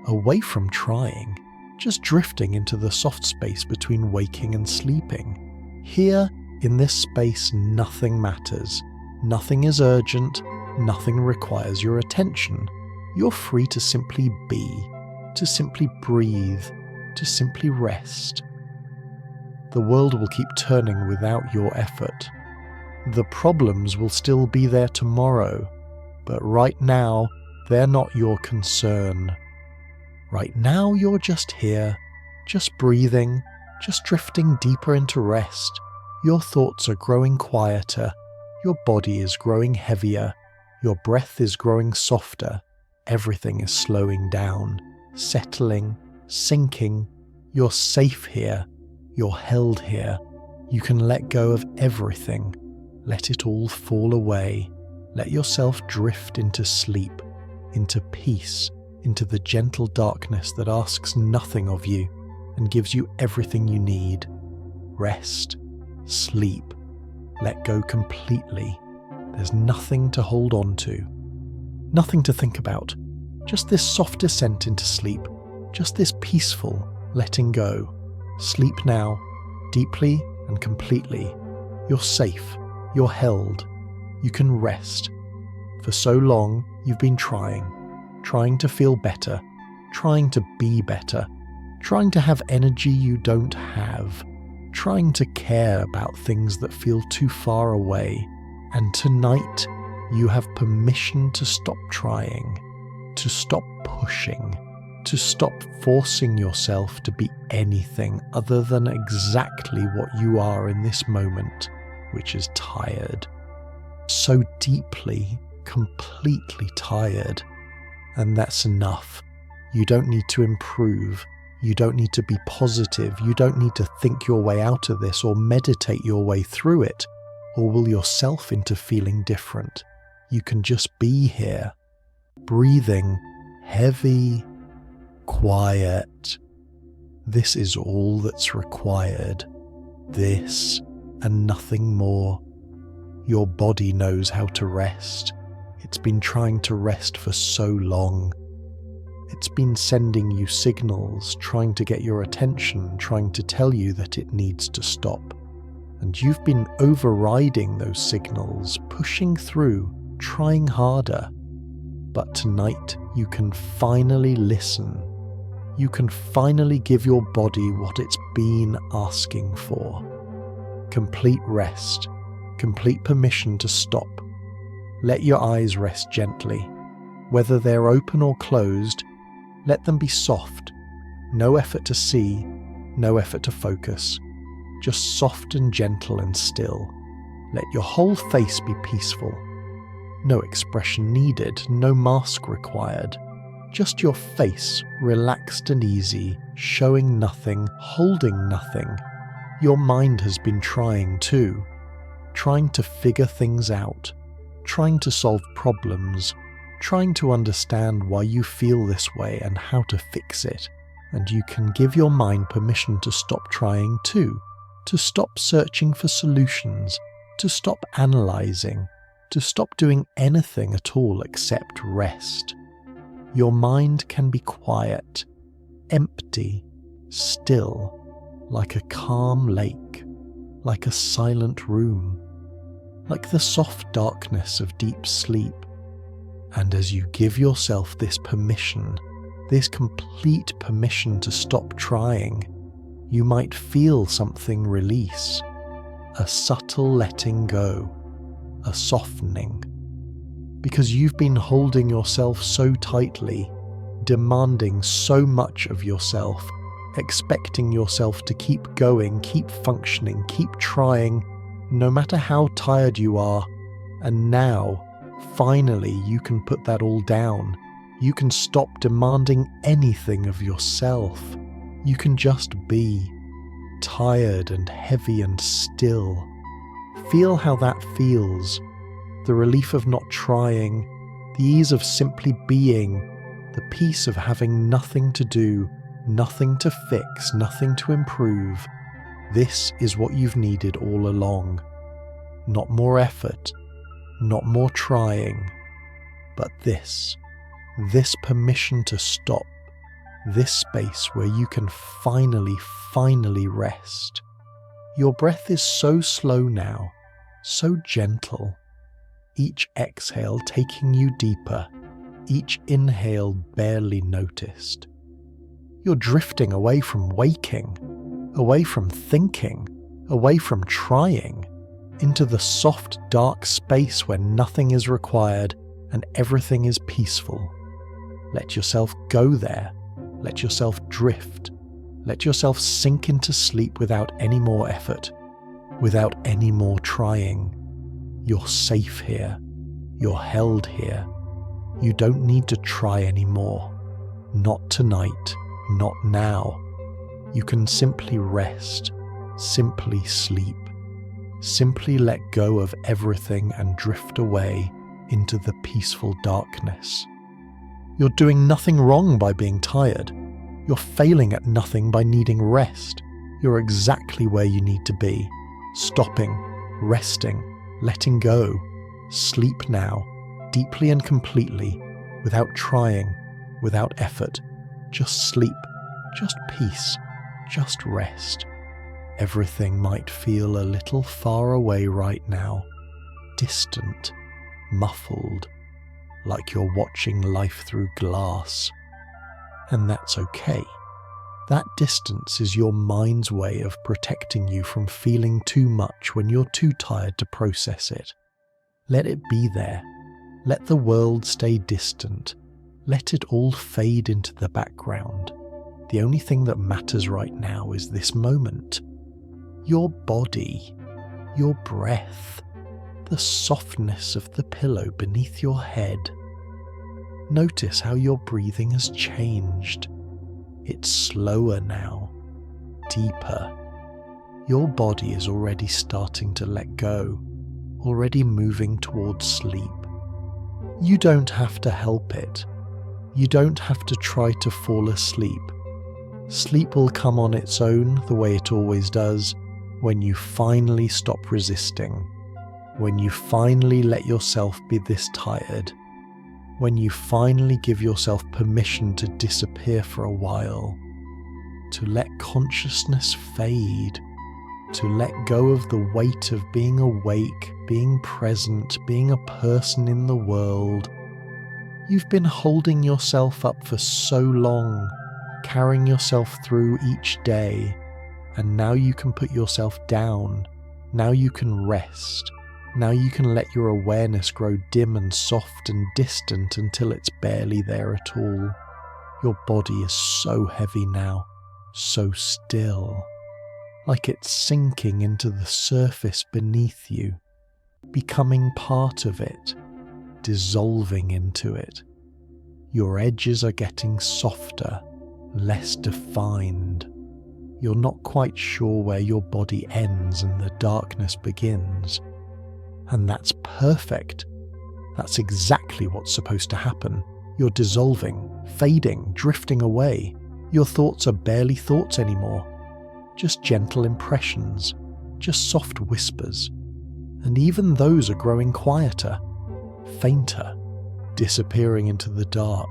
away from trying, just drifting into the soft space between waking and sleeping. Here, in this space, nothing matters. Nothing is urgent, nothing requires your attention. You're free to simply be, to simply breathe, to simply rest. The world will keep turning without your effort. The problems will still be there tomorrow, but right now, they're not your concern. Right now, you're just here, just breathing, just drifting deeper into rest. Your thoughts are growing quieter, your body is growing heavier, your breath is growing softer, everything is slowing down, settling, sinking. You're safe here. You're held here. You can let go of everything. Let it all fall away. Let yourself drift into sleep, into peace, into the gentle darkness that asks nothing of you and gives you everything you need. Rest, sleep, let go completely. There's nothing to hold on to, nothing to think about. Just this soft descent into sleep, just this peaceful letting go. Sleep now, deeply and completely. You're safe, you're held, you can rest. For so long, you've been trying to feel better, trying to be better, trying to have energy you don't have, trying to care about things that feel too far away. And tonight, you have permission to stop trying, to stop pushing, to stop forcing yourself to be anything other than exactly what you are in this moment, which is tired. So deeply, completely tired. And that's enough. You don't need to improve. You don't need to be positive. You don't need to think your way out of this or meditate your way through it or will yourself into feeling different. You can just be here, breathing heavy, quiet. This is all that's required. This and nothing more. Your body knows how to rest. It's been trying to rest for so long. It's been sending you signals, trying to get your attention, trying to tell you that it needs to stop. And you've been overriding those signals, pushing through, trying harder. But tonight you can finally listen. You can finally give your body what it's been asking for. Complete rest, complete permission to stop. Let your eyes rest gently. Whether they're open or closed, let them be soft. No effort to see, no effort to focus. Just soft and gentle and still. Let your whole face be peaceful. No expression needed, no mask required. Just your face, relaxed and easy, showing nothing, holding nothing. Your mind has been trying too. Trying to figure things out. Trying to solve problems. Trying to understand why you feel this way and how to fix it. And you can give your mind permission to stop trying too. To stop searching for solutions. To stop analysing. To stop doing anything at all except rest. Your mind can be quiet, empty, still, like a calm lake, like a silent room, like the soft darkness of deep sleep. And as you give yourself this permission, this complete permission to stop trying, you might feel something release, a subtle letting go, a softening. Because you've been holding yourself so tightly, demanding so much of yourself, expecting yourself to keep going, keep functioning, keep trying, no matter how tired you are. And now, finally, you can put that all down. You can stop demanding anything of yourself. You can just be tired and heavy and still. Feel how that feels. The relief of not trying, the ease of simply being, the peace of having nothing to do, nothing to fix, nothing to improve. This is what you've needed all along. Not more effort, not more trying, but this permission to stop, this space where you can finally rest. Your breath is so slow now, so gentle. Each exhale taking you deeper, each inhale barely noticed. You're drifting away from waking, away from thinking, away from trying, into the soft, dark space where nothing is required and everything is peaceful. Let yourself go there. Let yourself drift. Let yourself sink into sleep without any more effort, without any more trying. You're safe here. You're held here. You don't need to try anymore. Not tonight. Not now. You can simply rest. Simply sleep. Simply let go of everything and drift away into the peaceful darkness. You're doing nothing wrong by being tired. You're failing at nothing by needing rest. You're exactly where you need to be. Stopping, resting, letting go. Sleep now, deeply and completely, without trying, without effort. Just sleep, just peace, just rest. Everything might feel a little far away right now, distant, muffled, like you're watching life through glass. And that's okay. That distance is your mind's way of protecting you from feeling too much when you're too tired to process it. Let it be there. Let the world stay distant. Let it all fade into the background. The only thing that matters right now is this moment. Your body, your breath, the softness of the pillow beneath your head. Notice how your breathing has changed. It's slower now, deeper. Your body is already starting to let go, already moving towards sleep. You don't have to help it. You don't have to try to fall asleep. Sleep will come on its own the way it always does when you finally stop resisting, when you finally let yourself be this tired, when you finally give yourself permission to disappear for a while, to let consciousness fade, to let go of the weight of being awake, being present, being a person in the world. You've been holding yourself up for so long, carrying yourself through each day, and now you can put yourself down. Now you can rest. Now you can let your awareness grow dim and soft and distant until it's barely there at all. Your body is so heavy now, so still, like it's sinking into the surface beneath you, becoming part of it, dissolving into it. Your edges are getting softer, less defined. You're not quite sure where your body ends and the darkness begins. And that's perfect. That's exactly what's supposed to happen. You're dissolving, fading, drifting away. Your thoughts are barely thoughts anymore. Just gentle impressions, just soft whispers. And even those are growing quieter, fainter, disappearing into the dark,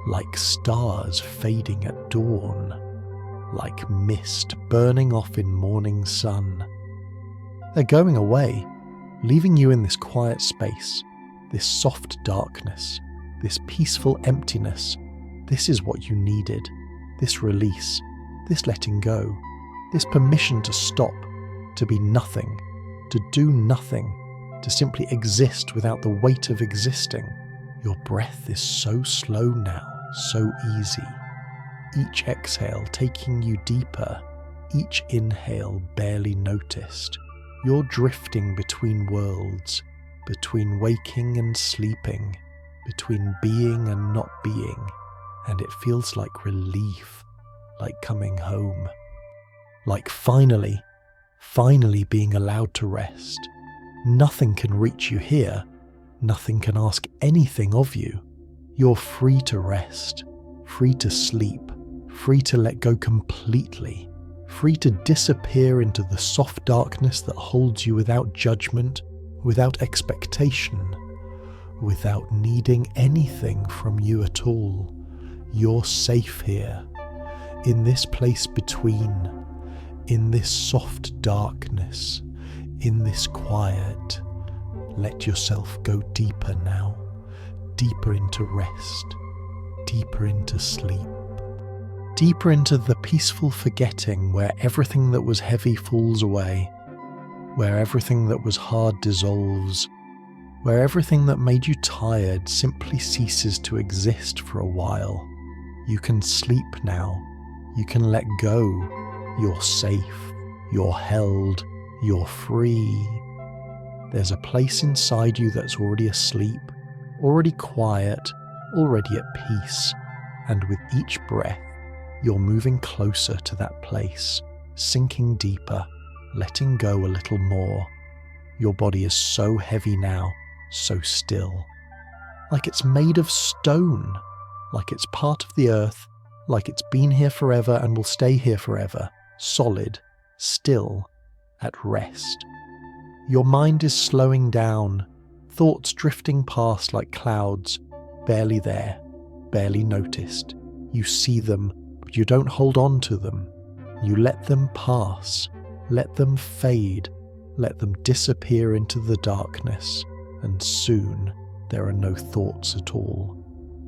like stars fading at dawn, like mist burning off in morning sun. They're going away, leaving you in this quiet space, this soft darkness, this peaceful emptiness. This is what you needed, this release, this letting go, this permission to stop, to be nothing, to do nothing, to simply exist without the weight of existing. Your breath is so slow now, so easy. Each exhale taking you deeper, each inhale barely noticed. You're drifting between worlds, between waking and sleeping, between being and not being, and it feels like relief, like coming home, like finally being allowed to rest. Nothing can reach you here, nothing can ask anything of you. You're free to rest, free to sleep, free to let go completely, free to disappear into the soft darkness that holds you without judgment, without expectation, without needing anything from you at all. You're safe here, in this place between, in this soft darkness, in this quiet. Let yourself go deeper now, deeper into rest, deeper into sleep, deeper into the peaceful forgetting where everything that was heavy falls away, where everything that was hard dissolves, where everything that made you tired simply ceases to exist for a while. You can sleep now, you can let go. You're safe, you're held, you're free. There's a place inside you that's already asleep, already quiet, already at peace, and with each breath, you're moving closer to that place, sinking deeper, letting go a little more. Your body is so heavy now, so still, like it's made of stone, like it's part of the earth, like it's been here forever and will stay here forever, solid, still, at rest. Your mind is slowing down, thoughts drifting past like clouds, barely there, barely noticed. You see them, but you don't hold on to them. You let them pass, let them fade, let them disappear into the darkness, and soon there are no thoughts at all.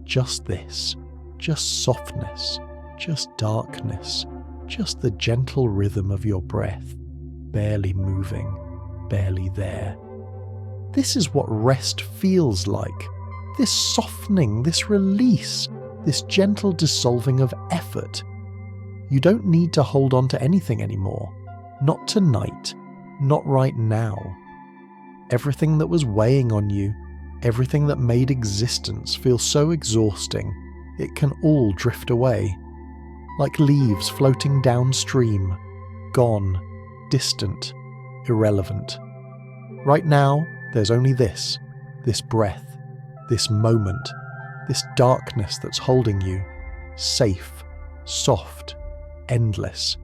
Just this, just softness, just darkness, just the gentle rhythm of your breath, barely moving, barely there. This is what rest feels like. This softening, this release, this gentle dissolving of effort. You don't need to hold on to anything anymore. Not tonight, not right now. Everything that was weighing on you, everything that made existence feel so exhausting, it can all drift away. Like leaves floating downstream, gone, distant, irrelevant. Right now, there's only this breath, this moment, this darkness that's holding you, safe, soft, endless.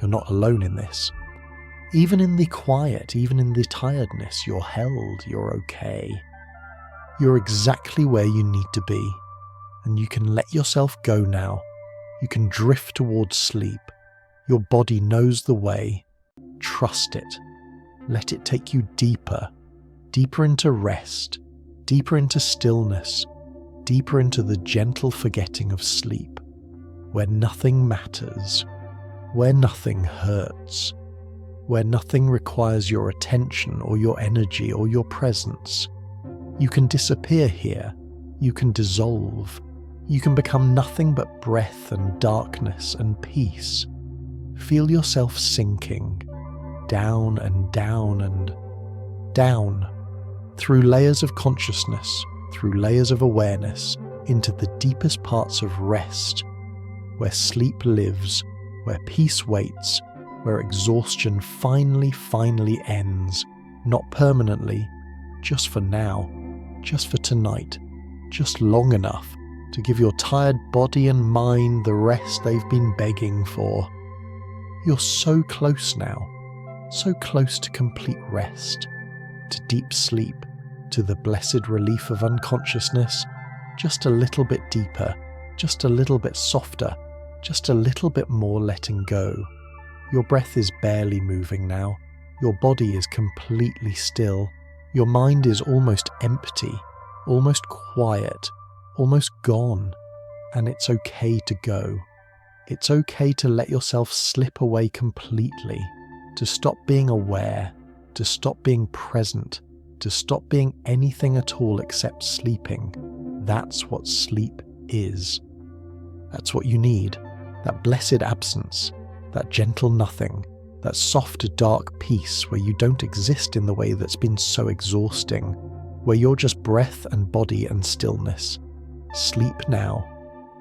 You're not alone in this. Even in the quiet, even in the tiredness, you're held, you're okay. You're exactly where you need to be, and you can let yourself go now. You can drift towards sleep. Your body knows the way. Trust it. Let it take you deeper, deeper into rest, deeper into stillness, deeper into the gentle forgetting of sleep, where nothing matters, where nothing hurts, where nothing requires your attention or your energy or your presence. You can disappear here. You can dissolve. You can become nothing but breath and darkness and peace. Feel yourself sinking, down and down and down, through layers of consciousness, through layers of awareness, into the deepest parts of rest, where sleep lives, where peace waits, where exhaustion finally ends, not permanently, just for now, just for tonight, just long enough to give your tired body and mind the rest they've been begging for. You're so close now, so close to complete rest, to deep sleep, to the blessed relief of unconsciousness, just a little bit deeper, just a little bit softer, just a little bit more letting go. Your breath is barely moving now. Your body is completely still. Your mind is almost empty, almost quiet, almost gone. And it's okay to go. It's okay to let yourself slip away completely, to stop being aware, to stop being present, to stop being anything at all except sleeping. That's what sleep is. That's what you need. That blessed absence, that gentle nothing, that soft dark peace where you don't exist in the way that's been so exhausting, where you're just breath and body and stillness. Sleep now,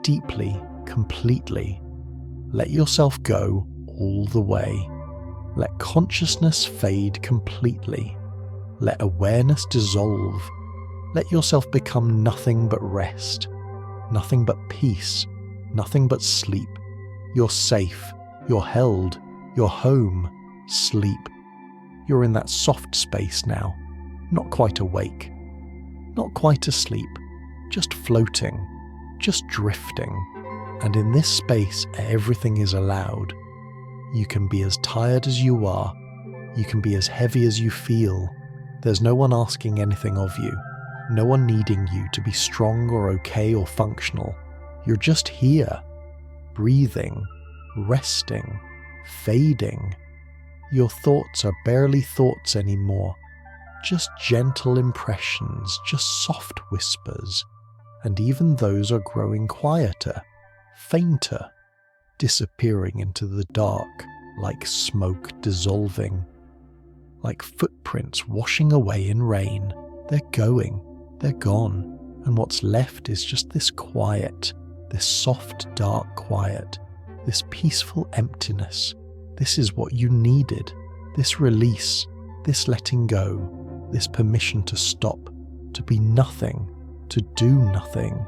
deeply, completely. Let yourself go all the way. Let consciousness fade completely. Let awareness dissolve. Let yourself become nothing but rest, nothing but peace, nothing but sleep. You're safe, you're held, you're home, sleep. You're in that soft space now, not quite awake, not quite asleep, just floating, just drifting. And in this space, everything is allowed. You can be as tired as you are. You can be as heavy as you feel. There's no one asking anything of you. No one needing you to be strong or okay or functional. You're just here, breathing, resting, fading. Your thoughts are barely thoughts anymore. Just gentle impressions, just soft whispers. And even those are growing quieter, fainter, disappearing into the dark, like smoke dissolving. Like footprints washing away in rain. They're going, they're gone, and what's left is just this quiet, this soft, dark quiet, this peaceful emptiness. This is what you needed, this release, this letting go, this permission to stop, to be nothing, to do nothing,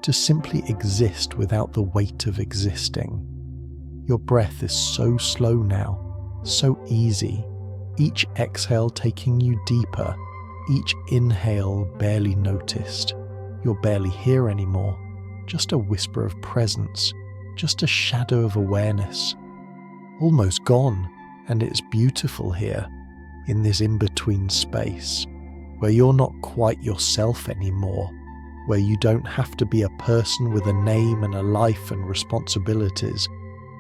to simply exist without the weight of existing. Your breath is so slow now, so easy, each exhale taking you deeper, each inhale barely noticed. You're barely here anymore, just a whisper of presence, just a shadow of awareness. Almost gone, and it's beautiful here, in this in-between space, where you're not quite yourself anymore. where you don't have to be a person with a name and a life and responsibilities,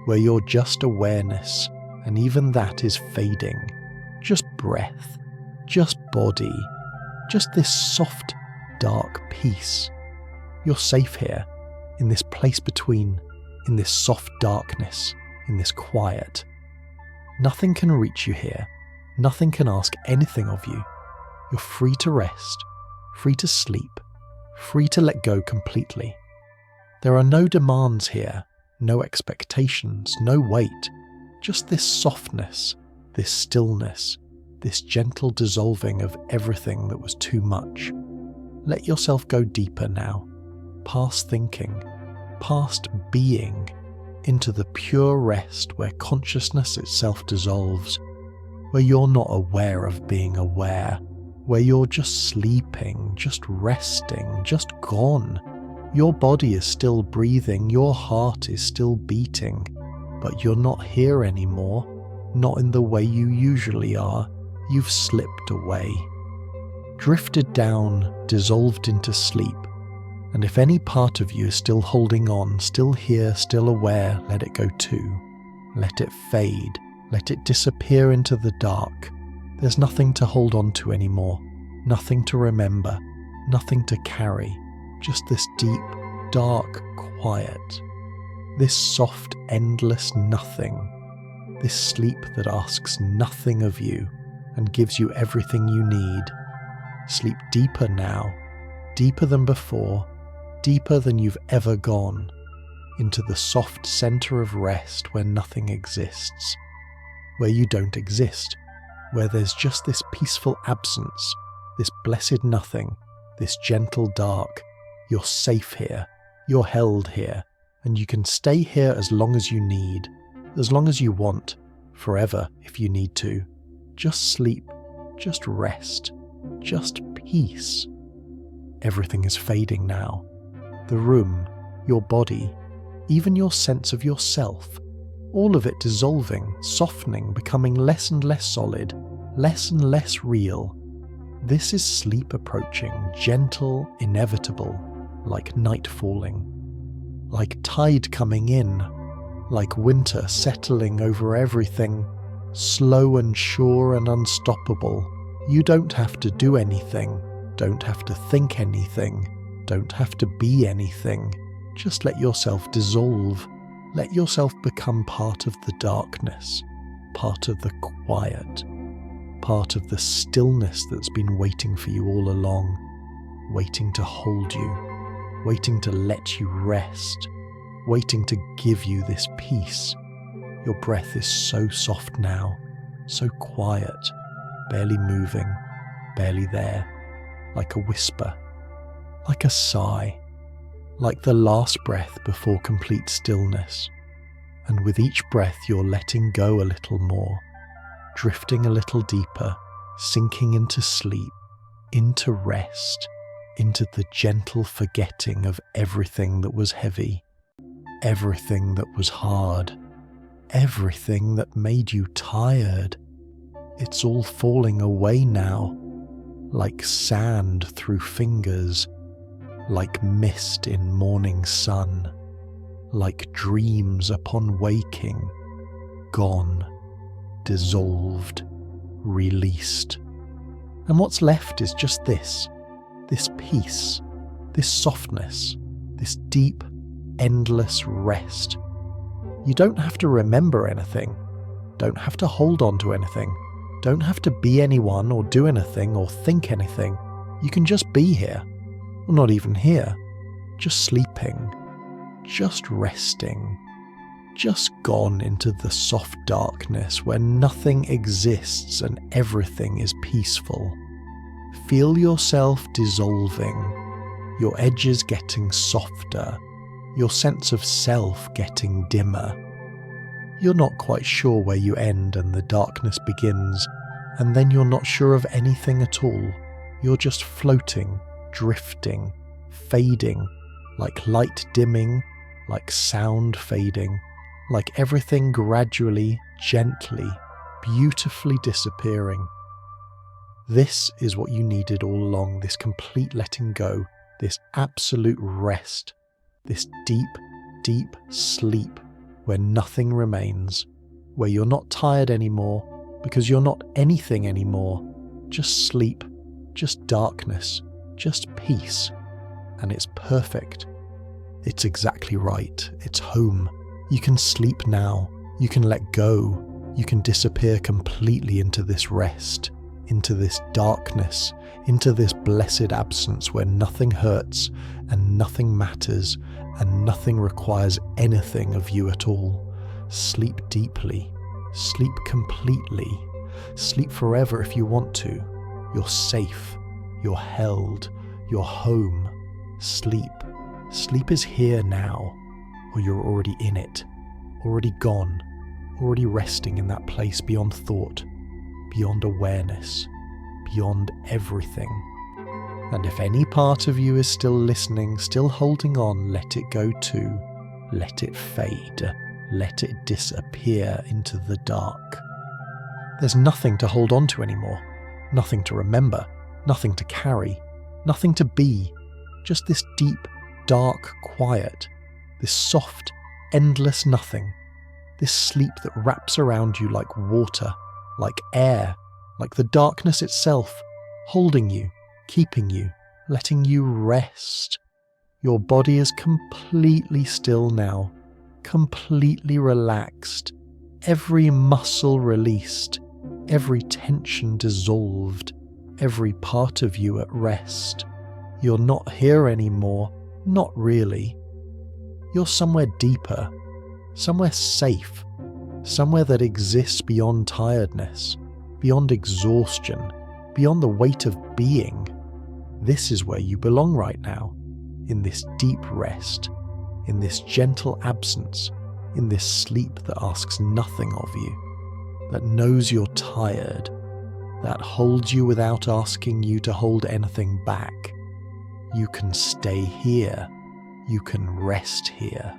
where you're just awareness, and even that is fading. Just breath, just body, just this soft, dark peace. You're safe here, in this place between, in this soft darkness, in this quiet. Nothing can reach you here. Nothing can ask anything of you. You're free to rest, free to sleep, free to let go completely. There are no demands here, no expectations, no weight, just this softness, this stillness, this gentle dissolving of everything that was too much. Let yourself go deeper now, past thinking, past being, into the pure rest where consciousness itself dissolves, where you're not aware of being aware, where you're just sleeping, just resting, just gone. Your body is still breathing, your heart is still beating, but you're not here anymore, not in the way you usually are. You've slipped away, drifted down, dissolved into sleep. And if any part of you is still holding on, still here, still aware, let it go too. Let it fade, let it disappear into the dark. There's nothing to hold on to anymore, nothing to remember, nothing to carry, just this deep, dark quiet. This soft, endless nothing. This sleep that asks nothing of you and gives you everything you need. Sleep deeper now, deeper than before, deeper than you've ever gone, into the soft center of rest where nothing exists, where you don't exist, where there's just this peaceful absence, this blessed nothing, this gentle dark. You're safe here, you're held here, and you can stay here as long as you need, as long as you want, forever if you need to. Just sleep, just rest, just peace. Everything is fading now. The room, your body, even your sense of yourself, all of it dissolving, softening, becoming less and less solid, less and less real. This is sleep approaching, gentle, inevitable, like night falling, like tide coming in, like winter settling over everything, slow and sure and unstoppable. You don't have to do anything, don't have to think anything, don't have to be anything. Just let yourself dissolve. Let yourself become part of the darkness, part of the quiet, part of the stillness that's been waiting for you all along, waiting to hold you, waiting to let you rest, waiting to give you this peace. Your breath is so soft now, so quiet, barely moving, barely there, like a whisper, like a sigh, like the last breath before complete stillness. And with each breath you're letting go a little more, drifting a little deeper, sinking into sleep, into rest, into the gentle forgetting of everything that was heavy, everything that was hard, everything that made you tired. It's all falling away now, like sand through fingers, like mist in morning sun, like dreams upon waking, gone, dissolved, released. And what's left is just this peace, this softness, this deep, endless rest. You don't have to remember anything, don't have to hold on to anything, don't have to be anyone or do anything or think anything. You can just be here. Well, not even here, just sleeping, just resting, just gone into the soft darkness where nothing exists and everything is peaceful. Feel yourself dissolving, your edges getting softer, your sense of self getting dimmer. You're not quite sure where you end and the darkness begins, and then you're not sure of anything at all. You're just floating, drifting, fading, like light dimming, like sound fading, like everything gradually, gently, beautifully disappearing. This is what you needed all along, this complete letting go, this absolute rest, this deep, deep sleep where nothing remains, where you're not tired anymore because you're not anything anymore, just sleep, just darkness, just peace, and it's perfect. It's exactly right. It's home. You can sleep now. You can let go. You can disappear completely into this rest, into this darkness, into this blessed absence where nothing hurts and nothing matters and nothing requires anything of you at all. Sleep deeply. Sleep completely. Sleep forever if you want to. You're safe. You're held. You're home. Sleep. Sleep is here now, or you're already in it, already gone, already resting in that place beyond thought, beyond awareness, beyond everything. And if any part of you is still listening, still holding on, let it go too. Let it fade. Let it disappear into the dark. There's nothing to hold on to anymore, nothing to remember, nothing to carry, nothing to be, just this deep, dark quiet, this soft, endless nothing, this sleep that wraps around you like water, like air, like the darkness itself, holding you, keeping you, letting you rest. Your body is completely still now, completely relaxed, every muscle released, every tension dissolved, every part of you at rest. You're not here anymore. Not really. You're somewhere deeper, somewhere safe, somewhere that exists beyond tiredness, beyond exhaustion, beyond the weight of being. This is where you belong right now, in this deep rest, in this gentle absence, in this sleep that asks nothing of you, that knows you're tired, that holds you without asking you to hold anything back. You can stay here, you can rest here,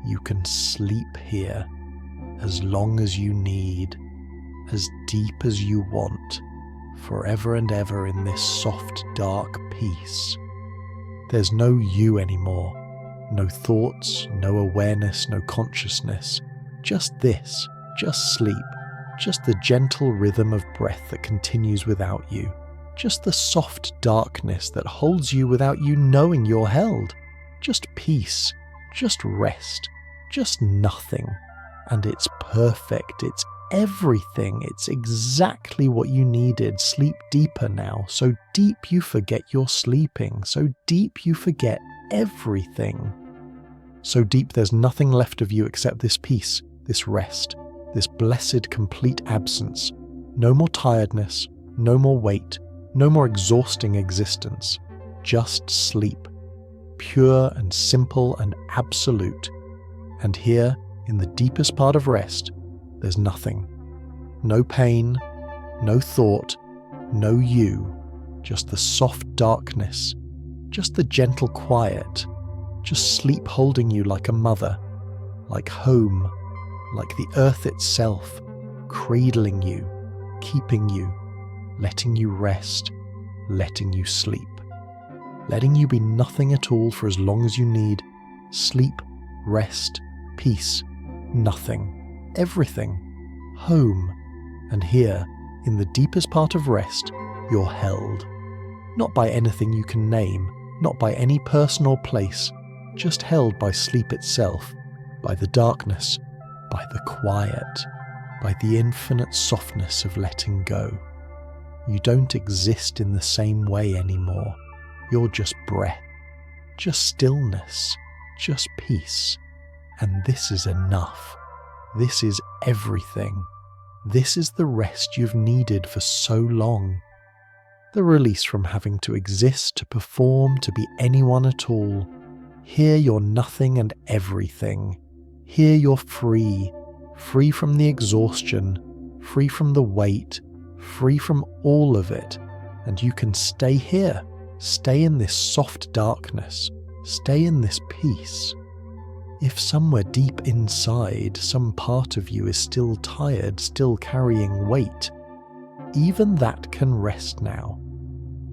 you can sleep here, as long as you need, as deep as you want, forever and ever in this soft, dark peace. There's no you anymore, no thoughts, no awareness, no consciousness, just this, just sleep, just the gentle rhythm of breath that continues without you. Just the soft darkness that holds you without you knowing you're held. Just peace, just rest, just nothing. And it's perfect, it's everything, it's exactly what you needed. Sleep deeper now, so deep you forget you're sleeping, so deep you forget everything. So deep there's nothing left of you except this peace, this rest, this blessed complete absence. No more tiredness, no more weight, no more exhausting existence, just sleep, pure and simple and absolute. And here, in the deepest part of rest, there's nothing. No pain, no thought, no you, just the soft darkness, just the gentle quiet, just sleep holding you like a mother, like home, like the earth itself, cradling you, keeping you, letting you rest, letting you sleep, letting you be nothing at all for as long as you need. Sleep, rest, peace, nothing, everything, home. And here, in the deepest part of rest, you're held. Not by anything you can name, not by any person or place, just held by sleep itself, by the darkness, by the quiet, by the infinite softness of letting go. You don't exist in the same way anymore. You're just breath, just stillness, just peace. And this is enough. This is everything. This is the rest you've needed for so long. The release from having to exist, to perform, to be anyone at all. Here you're nothing and everything. Here you're free, free from the exhaustion, free from the weight, free from all of it, and you can stay here, stay in this soft darkness, stay in this peace. If somewhere deep inside, some part of you is still tired, still carrying weight, even that can rest now.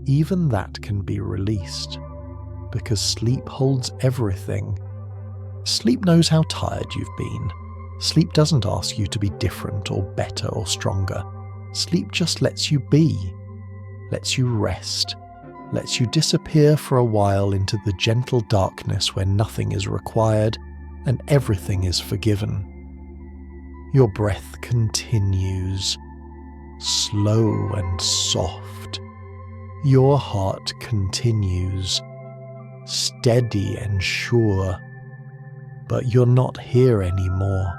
Even that can be released. because sleep holds everything. Sleep knows how tired you've been. Sleep doesn't ask you to be different or better or stronger. Sleep just lets you be, lets you rest, lets you disappear for a while into the gentle darkness where nothing is required and everything is forgiven. Your breath continues, slow and soft. Your heart continues, steady and sure. But you're not here anymore.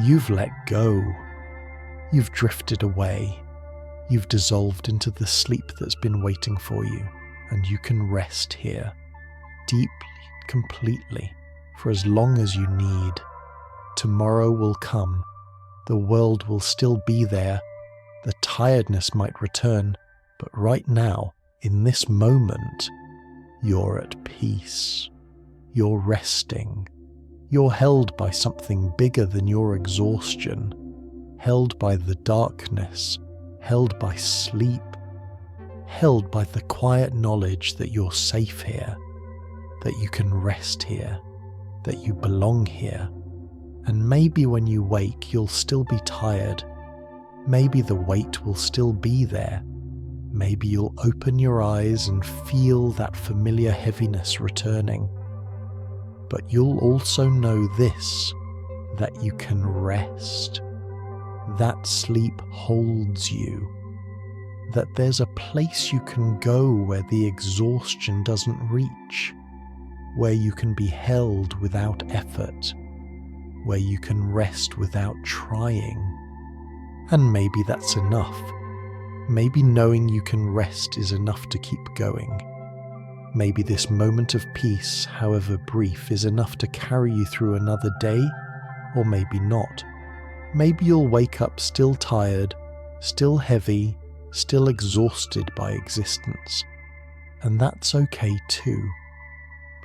You've let go. You've drifted away. You've dissolved into the sleep that's been waiting for you, and you can rest here, deeply, completely, for as long as you need. Tomorrow will come. The world will still be there. The tiredness might return, but right now, in this moment, you're at peace. You're resting. You're held by something bigger than your exhaustion, held by the darkness, held by sleep, held by the quiet knowledge that you're safe here, that you can rest here, that you belong here. And maybe when you wake, you'll still be tired. Maybe the weight will still be there. Maybe you'll open your eyes and feel that familiar heaviness returning. But you'll also know this, that you can rest. That sleep holds you. That there's a place you can go where the exhaustion doesn't reach, where you can be held without effort, where you can rest without trying. And maybe that's enough. Maybe knowing you can rest is enough to keep going. Maybe this moment of peace, however brief, is enough to carry you through another day, or maybe not. Maybe you'll wake up still tired, still heavy, still exhausted by existence. And that's okay too,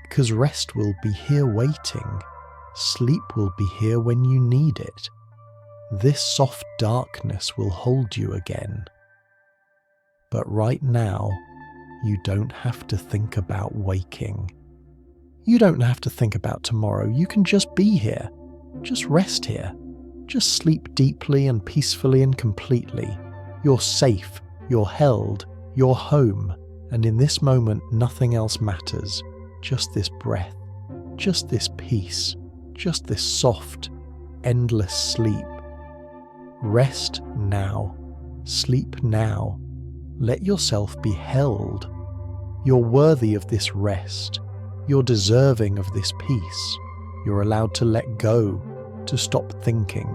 because rest will be here waiting. Sleep will be here when you need it. This soft darkness will hold you again. But right now, you don't have to think about waking. You don't have to think about tomorrow. You can just be here. Just rest here. Just sleep deeply and peacefully and completely. You're safe. You're held. You're home. And in this moment, nothing else matters. Just this breath. Just this peace. Just this soft, endless sleep. Rest now. Sleep now. Let yourself be held. You're worthy of this rest. You're deserving of this peace. You're allowed to let go, to stop thinking,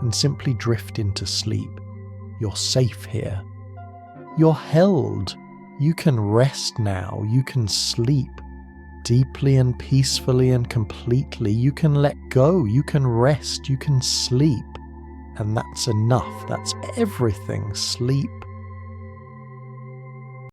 and simply drift into sleep. You're safe here. You're held. You can rest now. You can sleep deeply and peacefully and completely. You can let go. You can rest. You can sleep. And that's enough. That's everything. Sleep